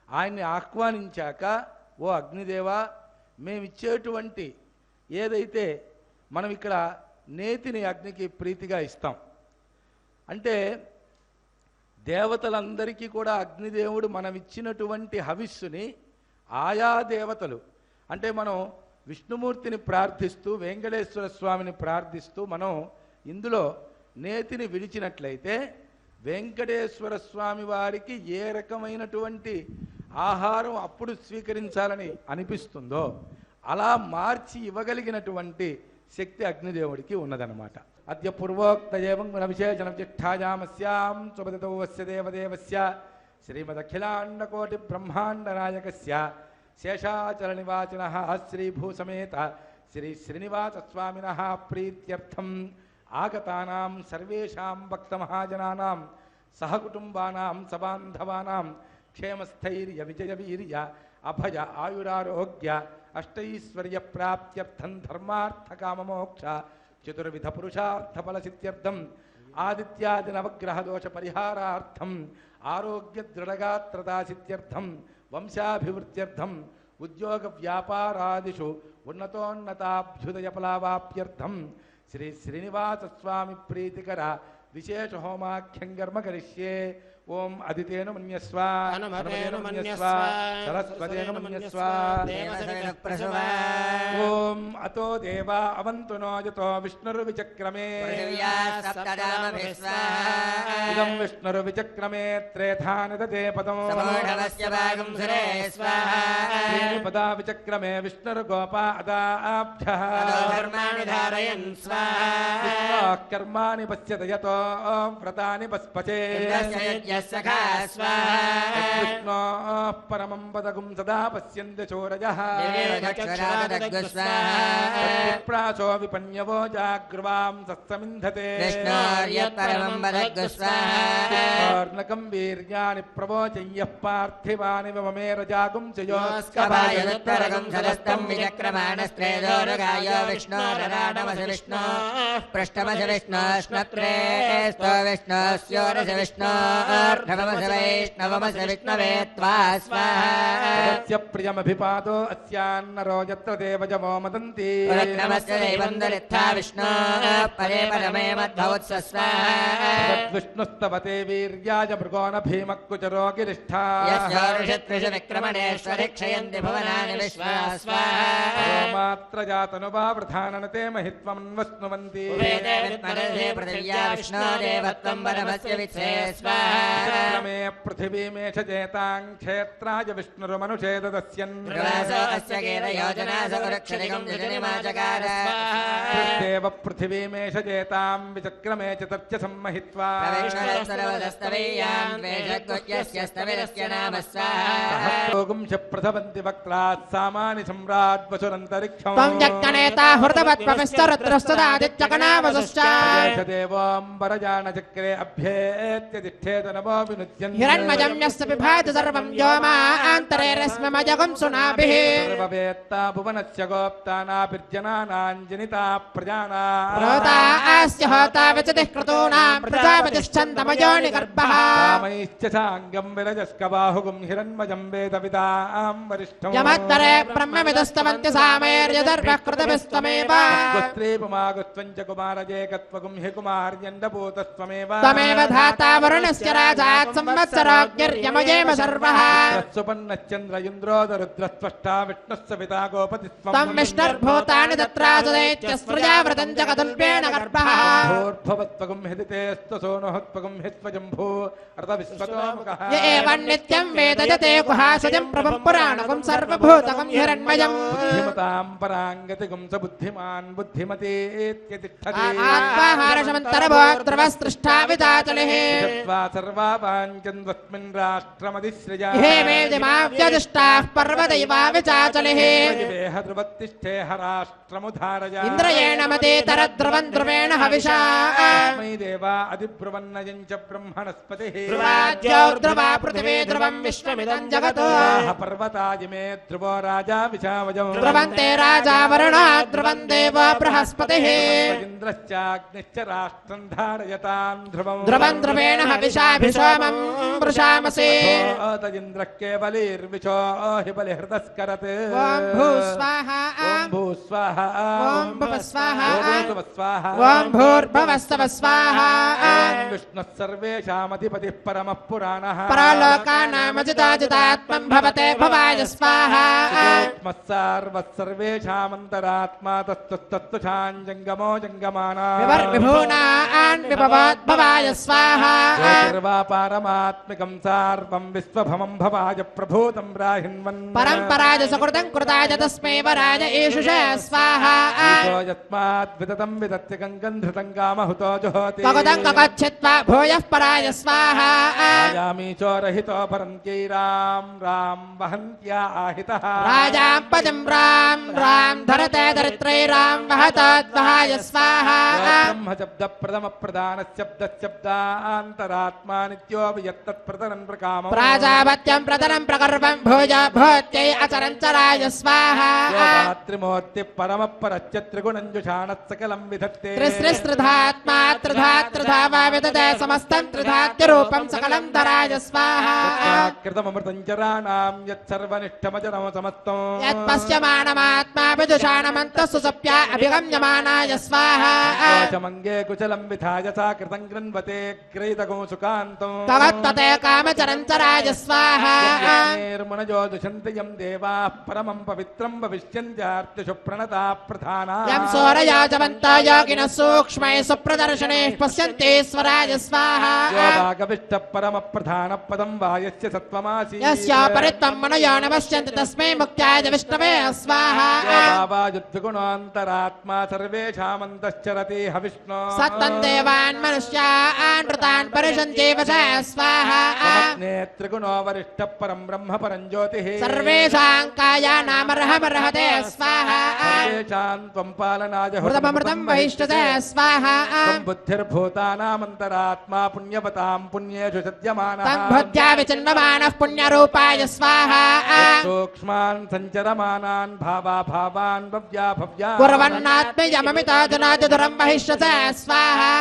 ఆయన్ని ఆహ్వానించాక, ఓ అగ్నిదేవా, మేమిచ్చేటువంటి ఏదైతే మనం ఇక్కడ నేతిని అగ్నికి ప్రీతిగా ఇస్తాం, అంటే దేవతలందరికీ కూడా అగ్నిదేవుడు మనం ఇచ్చినటువంటి హవిస్సుని ఆయా దేవతలు, అంటే మనం విష్ణుమూర్తిని ప్రార్థిస్తూ వెంకటేశ్వర స్వామిని ప్రార్థిస్తూ మనం ఇందులో నేతిని విడిచినట్లయితే వెంకటేశ్వర స్వామి వారికి ఏ రకమైనటువంటి ఆహారం అప్పుడు స్వీకరించాలని అనిపిస్తుందో అలా మార్చి ఇవ్వగలిగినటువంటి శక్తి అగ్నిదేవుడికి ఉన్నదన్నమాట. అద్య పూర్వోక్త ఏవం విశేషణ జిష్ఠాయామస్యాం సుపదితౌవస్య దేవదేవస్య శ్రీమదఖిలాండకోటి బ్రహ్మాండ నాయకస్య శేషాచల నివాసినః శ్రీభూసమేత శ్రీ శ్రీనివాస స్వామినః ప్రీత్యర్థం ఆగతానాం సర్వేషాం భక్తమహాజనానాం సహకుటుంబానాం సబాంధవానాం క్షేమస్థైర్య విజయ వీర్య అభయ ఆయురారోగ్య అష్టైశ్వర్య ప్రాప్త్యర్థం ధర్మార్థ కామమోక్ష చతుర్విధ పురుషార్థ ఫలసిద్ధ్యర్థం ఆదిత్యాది నవగ్రహ దోష పరిహారార్థం ఆరోగ్య దృఢగాత్రదాసిద్ధ్యర్థం వంశాభివృద్ధ్యర్థం ఉద్యోగ వ్యాపారాదిషు ఉన్నతోన్నతాభ్యుదయ ఫలావాప్యర్థం శ్రీ శ్రీనివాస స్వామి ప్రీతికర విశేష హోమాఖ్యం కర్మ కరిష్యే. ఓం అదితేన మన్యస్వ, హనుమతేన మన్యస్వ, సరస్వతేన మన్యస్వ. దేవసేన ప్రసవ. ఓం అతో దేవా అవంతు నో యతో విష్ణుర్విచక్రమే ఇదం విష్ణుర్విచక్రమే త్రేధానిదతే పదం పదా విచక్రమే విష్ణుర్గోపా అదాభ్యః కర్మాణి పశ్యత యతో వ్రతాని పస్పచే విష్ణోః పరమం పదగుం సదా పశ్యంతి చోరయః ప్రాచో విపణ్యవో జాగ్రవాం సత్సమింధతే విష్ణోర్నకం వీర్యాని ప్రవోచయ్యః పార్థివాని వమేరజాగుం చయోస్కపాయదుత్తరగం సదస్తం విచక్రమాణస్త్రేదోరుగాయో విష్ణోరరాడమసి విష్ణో పృష్ఠమసి విష్ణోష్ణత్రే sto విష్ణోస్యోరసి విష్ణోర్ధమసి వైష్ణవమసి విష్ణవే త్వా స్వాహా ప్రియమభిపాదో అస్యాన్నరో యత్ర దేవజమో మదంతి నమస్తే దైవందరిత్థా విష్ణో పరే పరమే మద్భవత్స స్వాహా విష్ణుస్తవతే వీర్యాయ మృగోణ భీమక్కుచరో గిరిష్ఠా యస్యోరుషత్రిషు విక్రమణేశ్వరి క్షయంతి భువనాని విశ్వా స్వాహా మాత్ర జాతనువా వృధాననతే మహిత్వం వస్నువంతి వేదే విద్మరధే పృథివ్యా విష్ణో దేవత్వం పరమస్య విత్సే స్వాహా మే పృథివీమేష చేతాం క్షేత్రాయ విష్ణురుమనుషేదస్యన్ ప్రవాసో అస్య గేర యోజనాస వృక్షదిగం జజనిమాచకార దేవ పృథివీమేష చేతాం విచక్రమే చతర్చ సమ్మహిత్వా ప్రవేశరస్తవస్తవీయాన్ వేషగుజ్యస్య స్తవిరస్య నామ స్వాహా సహస్రోగం చ ప్రథవంతి వక్త్రాత్ సామాని సమ్రాట్ వసురంతరిక్షం త్వం జక్కనేతా హృతవత్పవిస్తరుద్రస్తదాదిత్యగణావసుశ్చ దేవోంబరజాన చక్రే అభ్యేత్య తిష్ఠేతన तमेवो विनुद्यन्ते हिरण्मयं यस्य विभाति सर्वं व्योमान्तरे रश्मिमयगं सुनाभिः सर्ववेत्ता भुवनस्य गोप्ता नाभिर्जनानां जनिता प्रजानां प्रोता अस्य होता विचतिः क्रतूनां प्रजापतिश्चन्द्रमयो निगर्भः कामैश्च साङ्गं विरजस्कबाहुगुं हिरण्मयं वेदविदां वरिष्ठं यमत्तरे ब्रह्मविदस्तवन्ति सामैर्यदर्भः कृतभिस्त्वमेव गोत्रेपमागुत्वं च कुमारजेकत्वगुं हि कुमार्यण्डभूतस्त्वमेव त्वमेव धाता वरुणस्य राजात् संवत्सरोऽग्निर्यमयेम सर्वः सुपन्नश्चन्द्र इन्द्रोदरुद्रस्त्वष्टा विष्णुः पिता गोपतिस्त्वं त्वं विष्णुर्भूतानि तत्रासुदैत्यस्त्रिया व्रतं जगदल्पेन गर्भः भूर्भवत्वगुं हिदितेऽस्तु सोनुहत्वगुं हित्वजम्भू अर्धविश्वतोमुखः य एवं नित्यं वेद यते गुहाशजं प्रभं पुराणकं सर्वभूतकं हिरण्मयम् बुद्धिमतां पराङ्गतिगुं स बुद्धिमान् बुद्धिमतीत्यतिष्ठति आत्माहारशमन्तरभोद्रवस्तृष्टा विदाचलिः चत्वा सर्वा वाञ्छन्वस्मिन् राष्ट्रमधिसृजा हे वेदिमाव्यदिष्टाः पर्वदैवा विचाचलिः देह ध्रुवत्तिष्ठेह राष्ट्रमुधारय इन्द्रयेण मदेतरद्रवं ध्रुवेण हविषा मयि देवा अधिब्रुवन्नयं च ब्रह्मणस्पतिः ध्रुवाद्यो ध्रुवा पृथिवी ध्रुवं विश्वमिदं जगत् पर्वताजिमे ध्रुवो राजा विशावजम् ध्रुवन्ते राजा वरुणा ध्रुवं देवो बृहस्पतिः इन्द्रश्चाग्निश्च राष्ट्रं धारयतां ध्रुवम् ध्रुवं ध्रुवेण हविषाभिषोमं वृषामसि इन्द्रः केवलीर्विशो हि बलिहृदस्करत् ॐ भूस्वाहा ॐ भूस्वाहा ॐ भुवस्वाहा ॐ भुवस्वाहा ॐ भूर्भुवस्सव स्वाहा ॐ विष्णुः सर्वेषामधिपतिः परमः पुराणः परालोकानामजिताजितात्मं भवते भवाय स्वाहा सूक्ष्मः सार्वः सर्वेषामन्तरात्मा तत्तुच्छाञ्जङ्गमो जङ्गमाना विभूनान् विभवाद्भवाय स्वाहा सर्वापारमात्मिकं सार्वं विश्वभमं भवाय प्रभूतं राहिन्वन् परम्पराय सुकृतं कृताय तस्मै वराय एषुष स्वाहा यस्मात् विततं विदत्य गङ्गं धृतं कामहुतो जुहोति कगदं कगच्छित्वा भूयः पराय स्वाहा आयामि चोरहितो परन्त्यै राम राम वहन्त्या आहितः राजां पदं राम राम धरते दरित्रै राम वहतद्वहाय स्वाहा ब्रह्मशब्दप्रथमप्रधानशब्दशब्दान्तरात्मा नित्यो वियत्तत्प्रतरन् प्रकामम् प्राजापत्यं प्रतरं प्रकर्वं भोज भोत्यै अचरञ्चराय स्वाहा त्रिमूर्तिः परमपरश्च त्रिगुणञ्जुषाणः सकलं विधत्ते त्रिसृस्त्रिधात्मा त्रिधा वा विदते समस्तं त्रिधात्यरूपं सकलं धराय स्वाहा कृतममृतं चराणां यत्सर्वनिष्ठमजरं समस्तं यत्पश्यमानमात्मा विदुषाणमन्तः सुसप्या अभिगम्यमानाय स्वाहा कोशमङ्गे कुशलं विधाय सा कृतं गृह्णवते ग्रहीतगो सुकान्तं तवत्तते कामचरञ्चराय स्वाहा निर्मुनजो दुषन्ति यं देवाः परमं पवित्रं भविष्यन्त्यार्तिषु प्रणता प्रधाना यं सौरयाजवन्तो योगिनः सूक्ष्मैः सुप्रदर्शनैः पश्यन्तीश्वराय स्वाहा योगागविष्टः परमप्रधानपदं वा यस्य सत्त्वमासि यस्योपरित्वं मनयो न पश्यन्ति तस्मै मुक्त्याय विष्णवे स्वाहा योगावायुद्विगुणोऽन्तरात्मा सर्वेषामन्तश्चरति हविष्णो सत्तं देवान् मनुष्यान् वृतान् परिशन्त्येव च स्वाहा नेत्रिगुणो वरिष्ठः परं ब्रह्म परं ज्योतिः सर्वेषां कायानामर्हमर्हते स्वाहा सर्वेषां त्वं पालनाय हृदमृतं वहिष्ठते स्वाहा त्वं बुद्धिर्भूतानामन्तरात्मा पुण्यवतां पुण्येषु सद्यमानः तं भुज्या विचिन्वमानः पुण्यरूपाय स्वाहा सूक्ष्मान् सञ्चरमानान् भावान् भव्या कुर्वन्नात्मयममितो जुनातिदुरं वहिष्ठते स्वाहा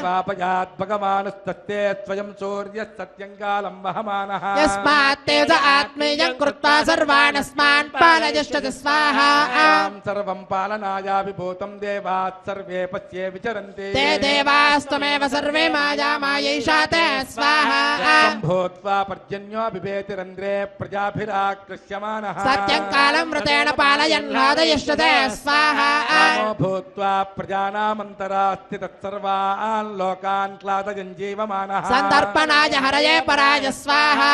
वापयात् भगवानस्तस्ते स्वयं सूर्यः सत्यं कालं वहमानः यस्मात् तेज आत्मीयं कृत्वा सर्वानस्मान् पालयिष्ठति स्वाहा सर्वं पालनायाभिभूतं देवात् सर्वे पश्ये विचरन्ति ते देवास्त्वमेव सर्वे मायामायैषा ते स्वाहा भूत्वा पर्जन्यो बिभेतिरन्ध्रे प्रजाभिराकृष्यमानः सत्यं कालं मृतेण पालयन् लादयिष्ठते स्वाहा भूत्वा प्रजानामन्तरास्ति तत्सर्वान् लोकान् क्लादयन् जीवमानः सन्दर्पणाय हरये पराय स्वाहा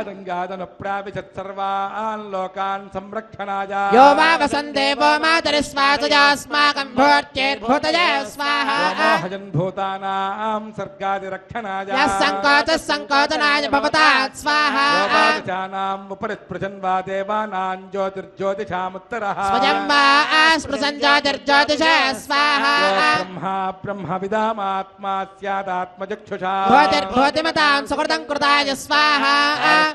गङ्गादनुप्राविशत् सर्वान् लोकान् संरक्षणाय यो वा वसन् देवो मातरिस्वासयास्माकं भूत्यैर्भूतये स्वाहा हजन् भूतानां सर्गादिरक्षणाय यः सङ्कोचः सङ्कोचनाय भवतात् स्वाहा योगादशानाम् उपरि स्पृशन् वा देवानां ज्योतिर्ज्योतिषामुत्तरः स्वयं वा स्पृशन् ज्योतिर्ज्योतिष स्वाहा ब्रह्मा ब्रह्मविदामात्मा स्यादात्मचक्षुषा भूतिमतां सुकृतं कृताय स्वाहा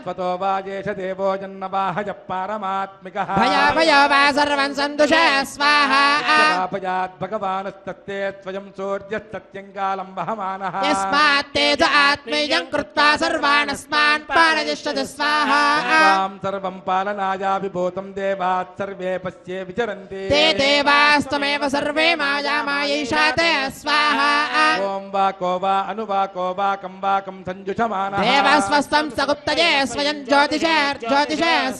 स्वतो वाजेश देवो जन्नवाहय पारमात्मिकः भयो वा सर्वं सन्तुष स्वाहा पापयात् भगवानस्तत्ते स्वयं सूर्यस्तत्यं कालं वहमानः यस्मात् तेज आत्मेयं कृत्वा सर्वानस्मान् पारयिष्यति स्वाहा तां सर्वं पालनायाभिभूतं देवात् सर्वे पश्ये विचरन्ति ते देवास्तमेव सर्वे मायामायैषा ते स्वाहा ओं वा को वा अनुवाको वा कं वाकं संजुषमानः देवस्वस्तं सगुप्तये स्वयं ज्योतिषे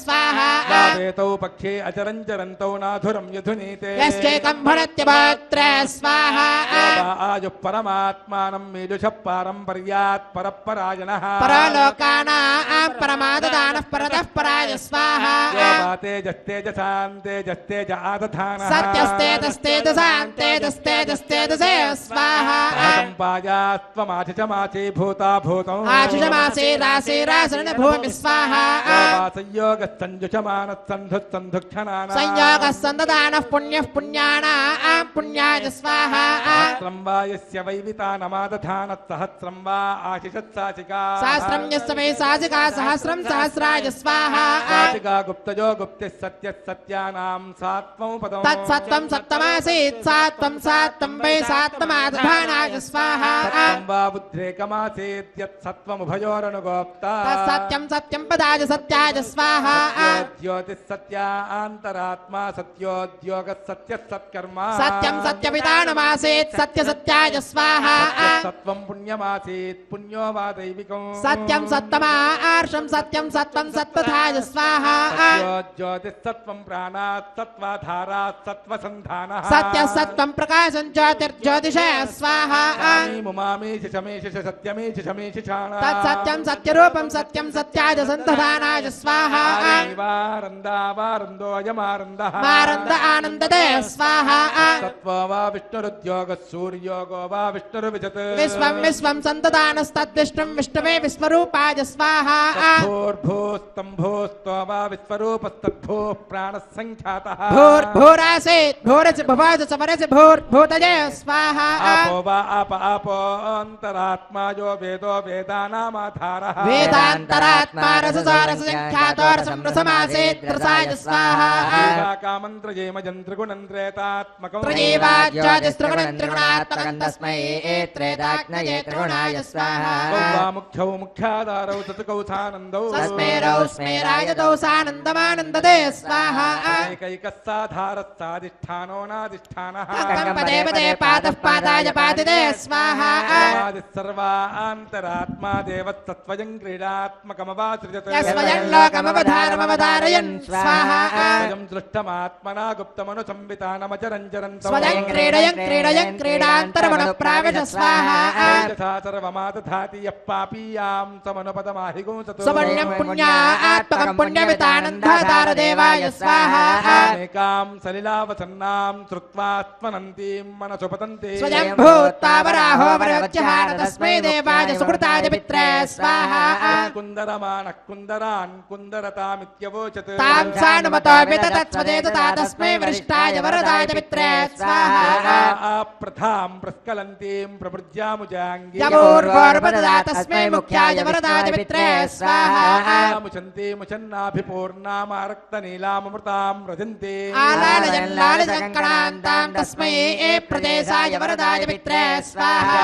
स्वाहा वेतौ पक्षे अचरं चरन्तौ नाधुरं यधुनीते यस्यैकं भरत्यभोक्त्र स्वाहा आयुः परमात्मानं मीदुषः पारम्पर्यात् परपरायणः परलोकानां परमाददानः परतः पराय स्वाहा तेजस्तेज आदधानः सत्यस्तेजस्तेजसान्तेजस्तेजस्तेजसे स्वाहा सम्पायास्त्वमाशिषमासी भूता भूतौ आशिषमासे रासे रासरण भूमि स्वाहा संयोगः संजुषमानः सन्धुः संयोगः सन्ददानः पुण्यः पुण्यानां पुण्याय स्वाहा सहस्रं वा यस्य वैवितानमादधानः सहस्रं वा आशिषत्साचिका सहस्रं यस्य वै साजिका सहस्रं सहस्राय स्वाहा साचिका गुप्तजो गुप्तिः सत्यः सत्यानां सात्वं पदम् तत्सत्त्वं सत्तमासीत् सात्त्वं वै सात्तमादधानाय स्वाहा सत्यं वा बुद्ध्रेकमासीत् यत् सत्त्वमुभयोरनुगोप्ता सत्यं पदाय सत्याय स्वाहा ज्योतिः सत्यान्तरात्मा सत्योद्योगः सत्यः सत्कर्मा सत्यं सत्यपितानमासीत् सत्यसत्याय स्वाहा सत्त्वं पुण्यमासीत् पुण्यो वा दैविकम् सत्यं सत्तमार्षं सत्यं सत्त्वं सत्पथाय स्वाहा ज्योतिः सत्त्वं प्राणात् सत्त्वाधारात् सत्त्वसन्धानः सत्यं सत्त्वं प्रकाशं ज्योतिर्ज्योतिषे स्वाहा मुमामीशि शमीशि सत्यमीशि शमीशि तत्सत्यं सत्यरूपं सत्यं सत्याय सन्तधानाय स्वाहा वारन्दोऽयमारन्दः मारन्द आनन्ददे स्वाहा सत्त्वो वा विष्णुरुद्योगः सूर्योगो वा विष्णुरुविजत् विश्वं सन्तदानस्तद्विष्णुं विष्णवे विश्वरूपाय स्वाहा भूर्भूस्तम्भूस्तो वा विश्वरूपस्तद्भूः प्राणः सङ्ख्यातः भूरासीत् भूरसि भुवज समरसि भूर्भूतये स्वाहा आपो वा अन्तरात्मा यो वेदो वेदानामाधारः वेदान्तरात्मा रससारसङ्ख्यातो रसमासीत् रसाय स्वाहा कामन्त्रयेमजन्त्रिगुणन्त्रेतात्मकम् त्रयेवाज्योतिस्त्रिगुणं त्रिगुणात्मकं तस्मै त्रेदाग्नये त्रिगुणाय स्वाहा वा मुख्यौ मुख्याधारौ चतुकौथानन्दौ तस्मै रौस्मेरायतौ सानन्दमानन्ददे स्वाहा एकैकस्साधारस्साधिष्ठानो नाधिष्ठानः पदे पदे पादः पादाय पादिदे स्वाहा सर्वान्तरात्मा देवस्तत्त्वयं क्रीडात्मकमवासृजत् स्वयं लोकमवधारमवधारयन् स्वाहा स्वयं दृष्टमात्मना गुप्तमनुसंवितानमचरञ्चरन्तौ स्वयं क्रीडयन् क्रीडान्तरमनुप्राविश स्वाहा यथा सर्वमादधाति यः पापीयां समनुपदमाहिगुंसतु स्वपुण्यं पुण्यात्मकं पुण्यमितानन्दाधार देवाय स्वाहा एकां सलिलावसन्नां श्रुत्वा स्मनन्तीं मनसु पतन्ति स्वयं भूत्वा वराहो वरोच्यहार तस्मै देवाय सुकृताय पित्रे स्वाहा कुन्दरमानः कुन्दरान् कुन्दरतामित्यवोचत् तां सानुमतो विततत्स्वदेत तस्मै वरिष्ठाय वरदाय पित्रे स्वाहा प्रथां प्रस्खलन्तीं प्रभृज्यामुजाङ्गी यमूर्वोर्वददा तस्मै मुख्याय वरदाय पित्रे स्वाहा मुचन्ति मुचन्नाभिपूर्णामारक्तनीलामृतां व्रजन्ति आलालयन् लालजङ्कणान्तां तस्मै प्रदेशाय वरदाय पित्रे स्वाहा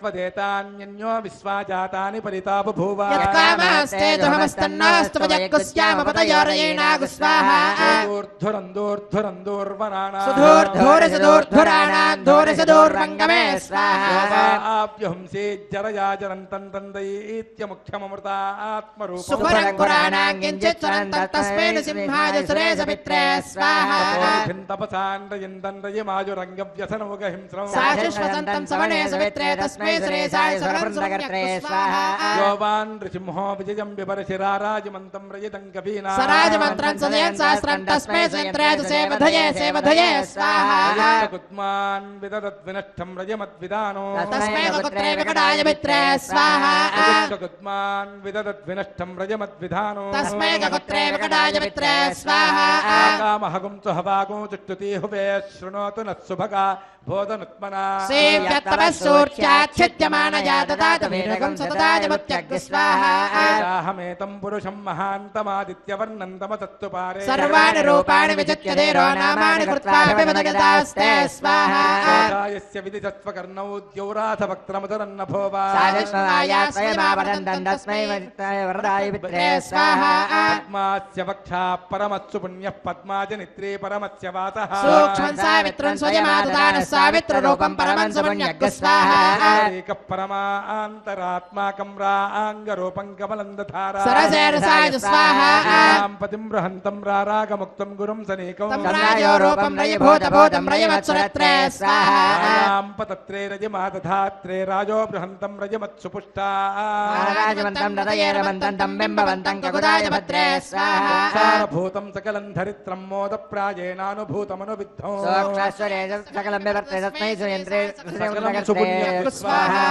त्वदेतान्यन्यो विश्वाजातानि परिता बभूव यत्कामस्ते दुहमस्तन्नास्तु वजग्गुस्यामपतयोरयेणागु स्वाहा दूर्धुरन्दूर्धुरन्दूर्वराणा सुधूर्धूरसुधूर्धुराणां धूरसुधूर्वङ्गमे स्वाहा आप्यहंसि जरया जरन्तं तन्दयीत्यमुख्यममृतात्मरूपम् सुपरङ्कुराणां किञ्चित् स्वरन्तं तस्मै सिंहाय सुरेश पित्रे स्वाहा तपसान् रयन्दन् रयमाजुरङ्गव्यसनोगहिंस्रौ साशिश्वसन्तं सवने सवित्रे तस्मै सुरेशाय सुरवृन्दकर्त्रे स्वाहा योवान् ऋषिंहो विजयं विपरशिराराजमन्तं रयितं कवीना सराजमन्त्रं सदयन् सहस्रं तस्मै सुयन्त्रे सेवधये स्वाहा कुत्मान् विददद्विनष्टं रजमद्विदानो तस्मै कुत्रे विकटाय पित्रे स्वाहा कुत्मान् विददद्विनष्टं रजमद्विधानो तस्मै कुत्रे विकटाय पित्रे स्वाहा कामहगुं सुहवागुं चुष्टुति हुवे शृणोतु नः सुभगा बोधनुत्मना सेव्यत्तमस्सूर्याच्छिद्यमानया ददातमेकं सतताजमत्यग् स्वाहा राहमेतं पुरुषं महान्तमादित्यवर्णं तमसत्तु पारे सर्वाणि रूपाणि विजित्य देरो नामानि कृत्वा विवदगदास्ते स्वाहा यस्य विदितत्वकर्णौ द्यौराथवक्त्रमधुरन्नभो वा साविष्णवाया स्वयमावदन्तं तस्मै वरदाय विद्रे स्वाहा पद्मास्य वक्षा परमत्सु पुण्यः पद्माजनित्रे परमस्य वातः सूक्ष्मं सावित्रं स्वयमाददानः सावित्ररूपं परमं सुपुण्यग् स्वाहा एकः परमान्तरात्माकं राङ्गरूपं कमलं दधारा सरसेरसाय स्वाहा पतिं बृहन्तं रारागमुक्तं गुरुं सनेकं सम्राजो रूपं रयभूतभूतं रयवत्सुरत्रे स्वाहा पतत्रे रजमादधात्रे राजो बृहन्तं रजमत्सुपुष्टा राजवन्तं रदयेरवन्तं तं बिम्बवन्तं ककुदाय भद्रे स्वाहा सारभूतं सकलं धरित्रं मोदप्रायेणानुभूतमनुविद्धौ सोक्षाश्वरे सकलं विवर्ते तस्मै सुयन्त्रे सकलं सुपुण्यं स्वाहा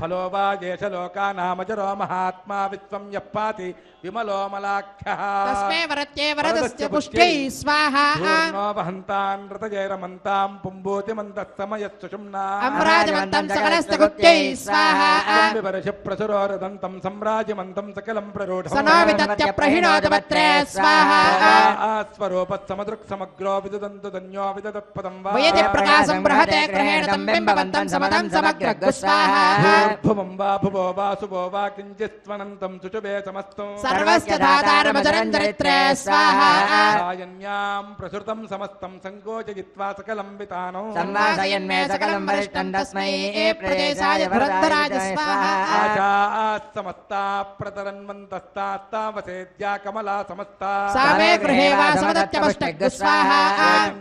फलो वा येषलोकानामजरो महात्मा विश्वं यः पाति विमलोमलाख्यः तस्मै वरत्ये वरदस्य पुष्ट्यै स्वाहा पूर्णो वहन्तान् रतजैरमन्तां पुम्बूतिमन्तः समयस्सुषुम्ना अम्राजमन्तं सकलस्य गुप्त्यै स्वाहा विवर्ष प्रसुरोरदन्तं सम्राजमन्तं सकलं प्ररूढं सनो विदत्य प्रहिणोदवत्रे स्वाहा स्वरूपत्समदृक्समग्रो विददन्तु धन्यो विददत्पदं वा वयति प्रकाशं बृहते ग्रहेण तं बिम्बवन्तं समदं समग्रग् स्वाहा भुवं वा भुवो वा शुभो वा किञ्चित्त्वनन्तं सुषुभे समस्तं सर्वस्य धातारमजरं चरित्रे स्वाहा सायन्यां प्रसृतं समस्तं सङ्कोचयित्वा सकलं वितानौ संवासयन्मे सकलं वरिष्ठं तस्मै प्रदेशाय भरद्वाज स्वाहा आशास्तमस्ता प्रतरन्वन्तस्तास्तावसेद्या कमला समस्ता सा मे गृहे वासवदत्य पुष्टग् स्वाहा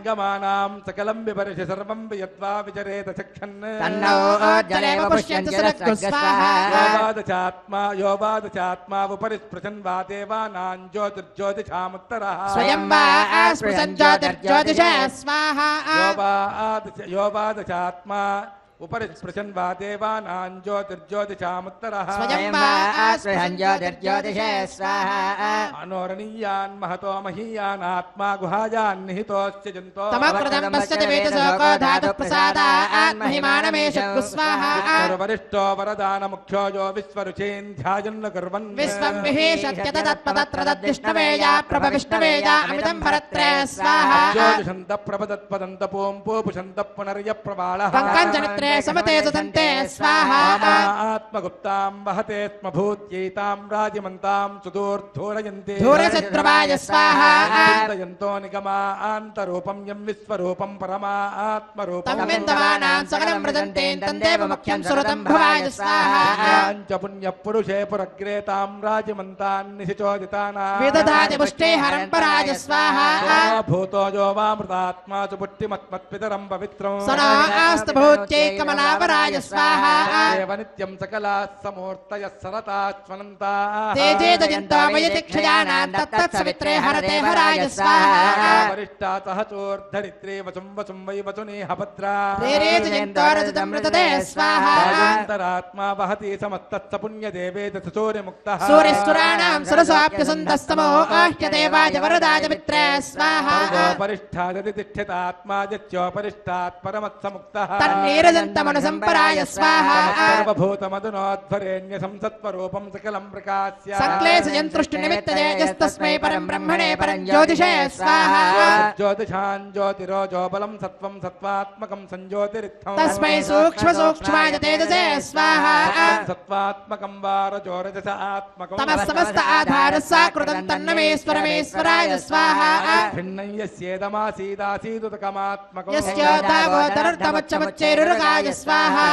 गमानां सकलं विवर्ष सर्वं वियद्वा विचरेत चक्षन् तन्नो जलेव पुष्यन्ति सुरस्वग् स्वाहा योवादचात्मा उपरि स्पृशन् वा देवानां ज्योतिर्ज्योतिषामुत्तरः स्वयं वा स्पृशन् ज्योतिर्ज्योतिषा स्वाहा योवादचात्मा उपरि स्पृशन् वा देवानां ज्योतिर्ज्योतिषामुत्तरः स्वयं वा स्पृशन् ज्योतिर्ज्योतिषे स्वाहा अनोरणीयान् महतो महीयान् आत्मा गुहायान् निहितोऽस्य जन्तो तमकृतं पश्यति वेदसोको धातुप्रसादान् महिमानमेषग् स्वाहा वरिष्ठो वरदानमुख्यो यो विश्वरुचीन् ध्यायन् कुर्वन् विश्वं विहेशत्य तत्पदत्र तद्विष्णवेया प्रभविष्णवेया अमितं भरत्रे स्वाहा ज्योतिषन्त प्रपदत्पदन्त पूं पूपुषन्त पुनर्यप्रबालः पङ्कञ्चनित्रे समते सुदन्ते स्वाहा आत्मगुप्तां वहते स्म भूत्यैतां राजिमन्तां सुदूर्धूरयन्ति धूरशत्रुवाय स्वाहा चिन्तयन्तो निगमान्तरूपं यं विश्वरूपं परमात्मरूपं तं विन्दमानां सकलं व्रजन्ते तन्देव मुख्यं सुरतं भवाय स्वाहा च पुण्यपुरुषे पुरग्रेतां राजिमन्तान् निशिचोदितानां विदधाति पुष्टे हरं पराय स्वाहा भूतो यो वामृतात्मा च पुट्टिमत्मत्पितरं पवित्रं सना आस्तभूत्यै कमलापराय स्वाहा देव नित्यं सकलाः समूर्तयः सरतास्वनन्ताः तेजेदयन्तो वयति क्षयानां तत्तत्सवित्रे हरते हराय स्वाहा वरिष्ठा सह चोर्धरित्रे वसुं वसुं वै वसुनेह भद्रा तेरेजयन्तो रजतं मृतदे स्वाहा राजन्तरात्मा वहति समस्तस्य पुण्यदेवेत सूर्यमुक्तः सूर्यस्तुराणां सरसाप्यसन्तस्तमो आह्यदेवाय वरदाय मित्रे स्वाहा परिष्ठादति तिष्ठितात्मा यच्चोपरिष्ठात् परमत्समुक्तः तन्नीरजन्तमनुसम्पराय स्वाहा सर्वभूतमधुनोध्वरेण्य संसत्वरूपं सकलं प्रकाश्य संक्लेशयन्तृष्टिनिमित्तये यस्तस्मै परं ब्रह्मणे परं ज्योतिषे स्वाहा ज्योतिषां ज्योतिरोजो बलं सत्त्वं सत्त्वात्मकं संज्योतिरित्थं तस्मै सूक्ष्मसूक्ष्माय तेजसे स्वाहा सत्त्वात्मकं वा रजो रजस आत्मकं तमः समस्त आधारः साकृतं तन्नमेश्वरमेश्वराय स्वाहा भिन्नं यस्येदमासीदासीदुतकमात्मकं यस्योदावोदरर्थमुच्चमुच्चैरुरगाय स्वाहा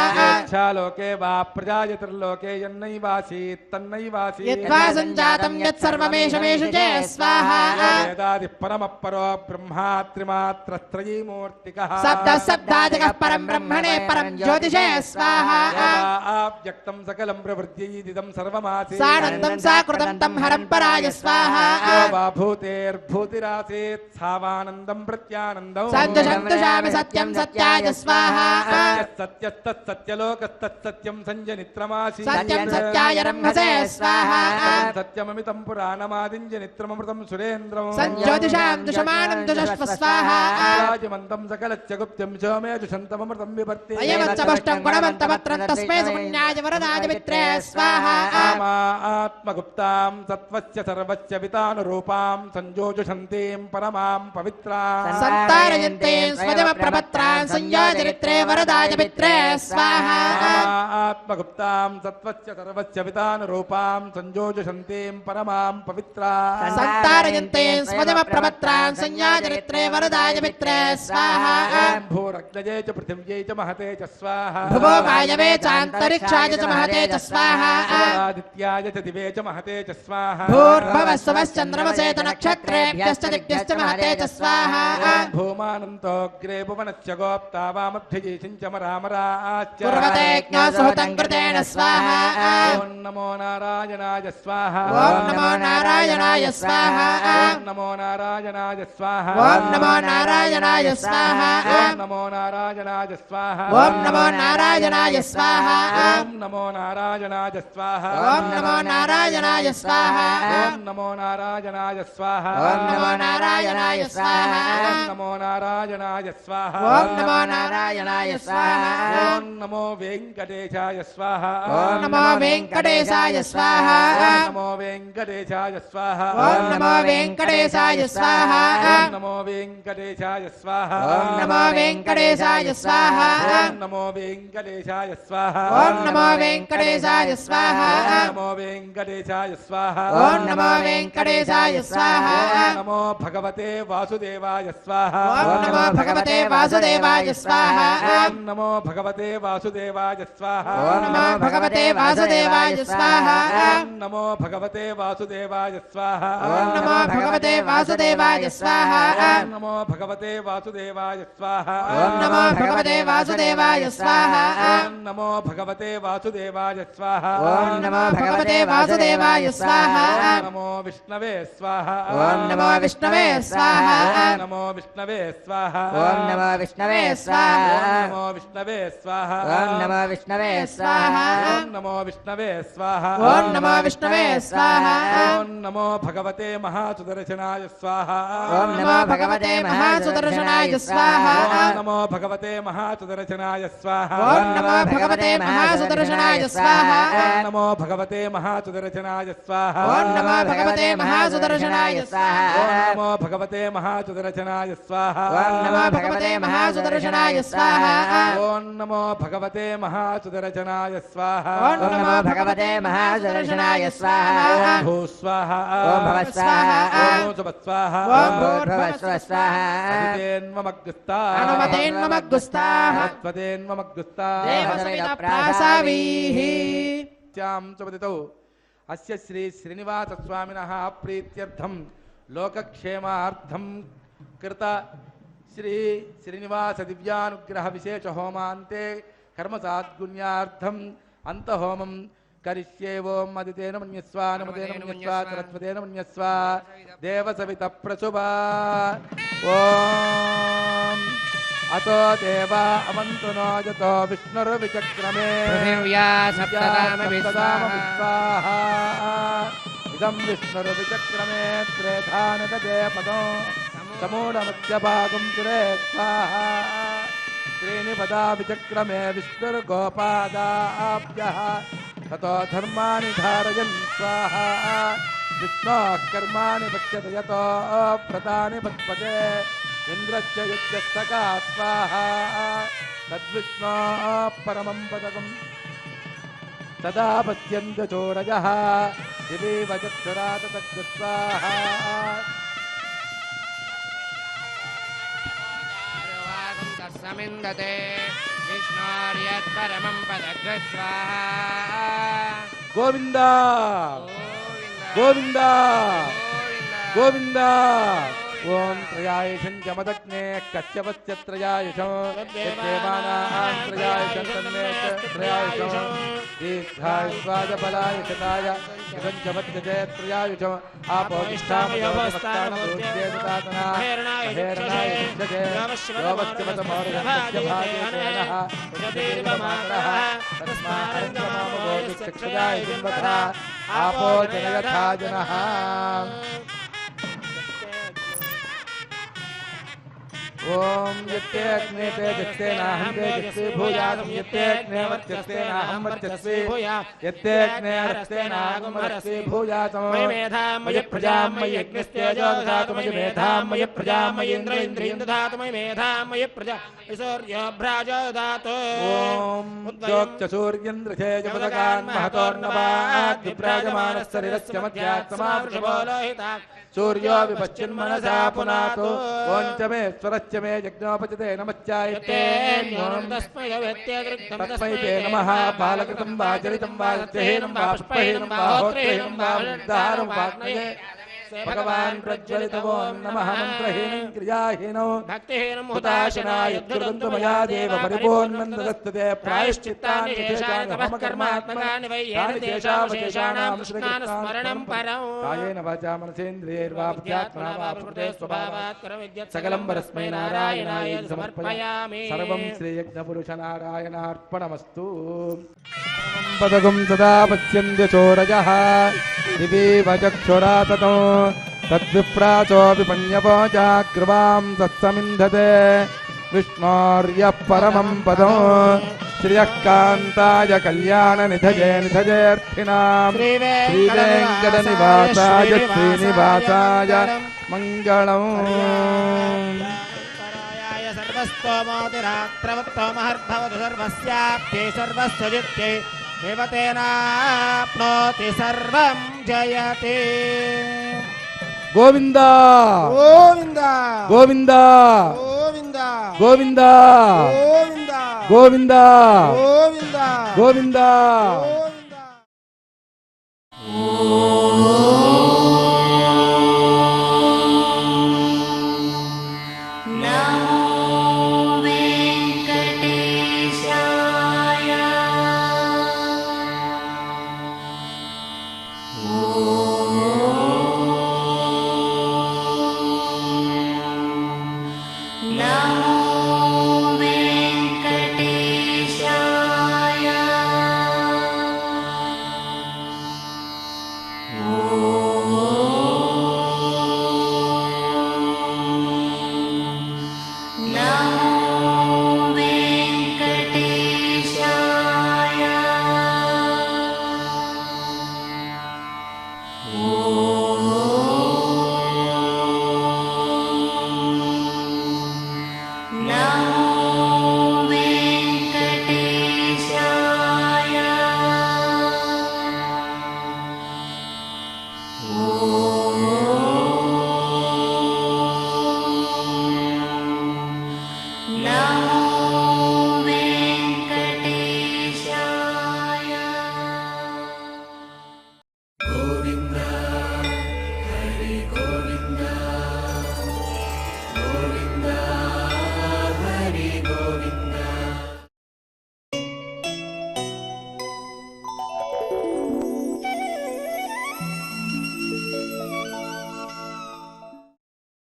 लोके वा प्रजायतिर्लोके यन्नैवासीत् तन्नैवासीत् यद्वा सञ्जातं यत्सर्वमेषमेषु च स्वाहा वेदादिः परमः परो ब्रह्मा त्रिमात्रस्त्रयीमूर्तिकः शब्दः शब्दादिकः परं ब्रह्मणे परं ज्योतिषे स्वाहा स्वाहा व्यक्तं सकलं प्रवृत्त्यैदिदं सर्वमासे सानन्दं साकृतं तं हरं पराय स्वाहा वा भूतेर्भूतिरासीत् सावानन्दं प्रत्यानन्दं सन्तुषामि सत्यं सत्याय स्वाहा सत्यलोकस्तत्सत्यं सञ्जनित्रमासि सत्यं सत्याय रम्भसे स्वाहा सत्यममितं पुराणमादिञ्जनित्रममृतं सुरेन्द्रं सञ्ज्योतिषां दुषमानं दुषस्व स्वाहा राजमन्तं सकलस्य गुप्त्यं सोमे दुषन्तममृतं विभर्ति अयमच्चपष्टं गुणवन्तमत्रं तस्मै सुपुण्याय वरदाय मित्रे स्वाहा आत्मगुप्तां सत्त्वस्य सर्वस्य वितानुरूपां संयोजुषन्तीं परमां पवित्रां सन्तारयन्ते स्वजमप्रपत्रां संयोजरित्रे वरदाय मित्रे स्वाहा आत्मगुप्तां सत्त्वस्य सर्वस्य वितानुरूपां संयोजुषन्तीं परमां पवित्रां सन्तारयन्ते स्वजमप्रपत्रां संयोजरित्रे वरदाय मित्रे स्वाहा भूरग्नये च पृथिव्यै च महते च स्वाहा भुवो वायवे चान्तरिक्षाय च महते च स्वाहा आदित्याय च दिवे च महते च स्वाहा भूर्भवस्वश्चन्द्रमसेत नक्षत्रेभ्यश्च दिग्भ्यश्च महते च स्वाहा भूमानन्तोऽग्रे भुवनस्य गोप्ता वामभ्यजीषिञ्चमरामराश्च कुर्वतेऽज्ञो सुहृतं कृतेन स्वाहा ॐ नमो नारायणाय स्वाहा ॐ नमो नारायणाय स्वाहा ॐ नमो नारायणाय स्वाहा ॐ नमो नारायणाय स्वाहा ॐ नमो नारायणाय स्वाहा ॐ नमो नारायणाय स्वाहा ॐ नमो नारायणाय स्वाहा ॐ नमो नारायणाय स्वाहा ॐ नमो नारायणाय स्वाहा ॐ नमो नारायणाय स्वाहा ॐ नमो नारायणाय स्वाहा ॐ नमो नारायणाय स्वाहा ॐ नमो वेङ्कटेशाय स्वाहा ॐ नमो वेङ्कटेशाय स्वाहा ॐ नमो वेङ्कटेशाय स्वाहा ॐ नमो वेङ्कटेशाय स्वाहा ॐ नमो वेङ्कटेशाय स्वाहा ॐ नमो वेङ्कटेशाय स्वाहा ॐ नमो वेङ्कटेशाय स्वाहा ॐ नमो वेङ्कटेशाय स्वाहा ॐ नमो वेङ्कटेशाय स्वाहा ॐ नमो वेङ्कटेशाय स्वाहा ॐ नमो भगवते वासुदेवाय स्वाहा ॐ नमो भगवते वासुदेवाय स्वाहा ॐ नमो भगवते वासुदेवाय स्वाहा ॐ नमो भगवते वासुदेवाय स्वाहा ॐ नमो भगवते वासुदेवाय स्वाहा ॐ नमो भगवते वासुदेवाय स्वाहा ॐ नमो भगवते वासुदेवाय स्वाहा ॐ नमो भगवते वासुदेवाय स्वाहा ॐ नमो भगवते वासुदेवाय स्वाहा ॐ नमो भगवते वासुदेवाय स्वाहा ॐ नमो विष्णवे स्वाहा ॐ नमो विष्णवे स्वाहा ॐ नमो विष्णवे स्वाहा ॐ नमो विष्णवे स्वाहा ॐ नमो विष्णवे स्वाहा ॐ नमो विष्णवे स्वाहा ॐ नमो विष्णवे स्वाहा ॐ नमो विष्णवे स्वाहा ॐ नमो भगवते महासुदर्शनाय स्वाहा ॐ नमो भगवते महासुदर्शनाय स्वाहा ॐ नमो भगवते महासुदर्शनाय स्वाहा ॐ नमो भगवते महासुदर्शनाय स्वाहा ॐ नमो भगवते महासुदर्शनाय स्वाहा ॐ नमो भगवते महासुदर्शनाय स्वाहा ॐ नमो भगवते महासुदर्शनाय स्वाहा ॐ नमो भगवते महासुदर्शनाय स्वाहा ॐ नमो भगवते महासुदर्शनाय स्वाहा ॐ नमो भगवते महासुदर्शनाय स्वाहा ॐ भू स्वाहा ॐ भव स्वाहा ॐ सुभ स्वाहा ॐ भूर्भुवस्व स्वाहा अदितेन्वमग्गुस्ता अनुमतेन्ममग्गुस्ताः त्वदेन्वमग्गुस्ता देवसवितप्रासावीः త్యాం సుపతితౌ అస్య శ్రీ శ్రీనివాస స్వామినః ప్రీత్యర్థం లోకక్షేమార్థం కృత శ్రీ శ్రీనివాస దివ్యానుగ్రహ విశేష హోమాంతే కర్మ సాద్గుణ్యార్థం అంతహోమం కరిష్యే ఓం అదితేన మన్యస్వ అనుమతేన మన్యస్వ తరత్వతేన మన్యస్వ దేవసవిత ప్రసుభా ఓం అతో దేవా అమంతునో యతో విష్ణుర్విచక్రమే పృథివ్యా సప్తదామ విస్వాహ ఇదం విష్ణుర్విచక్రమే త్రేధాని తదే పదం సమూఢమధ్యభాగం తురే స్వాహ త్రీణి పదా విచక్రమే విష్ణుర్గోపాదాభ్యః తతో ధర్మాణి ధారయన్ స్వాహ విష్ణోః కర్మాణి పశ్యత యతో వ్రతాని పద్మతే ఇంద్రశ్చ యజ్ఞస్తకా స్వాహా తద్విష్ణోః పరమం పదకం తదా పశ్యంత చోరజః దివీవ చక్షురాత తద్విస్వాహా తస్సమిందతే విష్ణోర్యత్పరమం పదగ్రస్వాహా గోవిందా గోవిందా గోవిందా ఓం త్రయాయుషం జమదగ్నే కశ్యపస్య త్రయాయుషం యద్దేవానాం త్రయాయుషం తన్మే త్రయాయుషం దీర్ఘాయుష్వాదబలాయ శతాయ ఇదం జమద్గజే త్రయాయుషం ఆపోగిష్టామయోగస్తానమూర్జేతాతనా హేరణాయ విద్యతే యోవస్యవతమోర్గస్య భాగేనః యజదీర్వమానః తస్మారంగమామోది చక్షుయాయ జిన్వతః ఆపో జనయథా జనః ఓం యత్తే తెజస్తేనాహం తేజస్వి భూయాసం యత్తే వర్చస్తేనాహం వర్చస్వి యత్తే రస్తేనాహం రస్వి భూయాసం మయి మేధాం మయి ప్రజాం మయి యజ్ఞస్తేజో దదాతు మయి మేధాం మయి ప్రజాం మయి ఇంద్రియం దదాతు మయి మేధాం మయి ప్రజా సూర్యోభ్రాజో దదాతు ఓం ఉద్యోక్త సూర్యేంద్రచేజపదకాన్ మహతోర్నవాద్ విప్రాజమానశరీరస్య మధ్యాత్ సమావృషభో లోహితా సూర్యో విపశ్చిన్మనసా పునాతో ఓం చ మే స్వరశ్చ మే యజ్ఞోపచతే నమశ్చాయతే తస్మై తే నమః బాలకృతం వా చరితం వా సత్యహీనం వా పుష్పహీనం వా హోత్రహీనం వా ఉద్దారం వాగ్నయే భగవాన్ ప్రజ్వలితవో నమః మంత్రహీనం క్రియాహీనం భక్తిహీనం హుతాశనాయ దుర్గంధ మయా దేవ పరిపూర్ణం దదస్తతే ప్రాయశ్చిత్తాని శేషాని నమఃకర్మాత్మకాని వై యేన దేశావశేషాణాం స్మరణం పరం కాయేన వాచా మనసేంద్రియైర్వా బుద్ధ్యాత్మనా వా ప్రకృతే స్వభావాత్ కరోమిద్యత్ సకలం పరస్మై నారాయణాయ సమర్పయామి సర్వం సమర్పయామి శ్రీయజ్ఞపురుష నారాయణార్పణమస్తు పదకం సదా పశ్యంత్య చోరజః దివీవ చక్షురా తతో తద్విప్రాచో విపణ్యపోచాగ్రవాం తత్సమింధతే విష్ణోర్యః పరమం పదం శ్రియః కాంతాయ కళ్యాణ నిధయే నిధయేర్థినాం శ్రీవేంకటనివాసాయ శ్రీనివాసాయ మంగళం సర్వస్తోమోతిరాత్రవత్తోమహర్భవతు సర్వస్యాప్తే సర్వస్వజిత్యై దేవతేనాప్నోతి సర్వం జయతే గోవింద గోవింద గోవింద గోవింద గోవింద గోవింద గోవింద గోవింద గోవింద గోవింద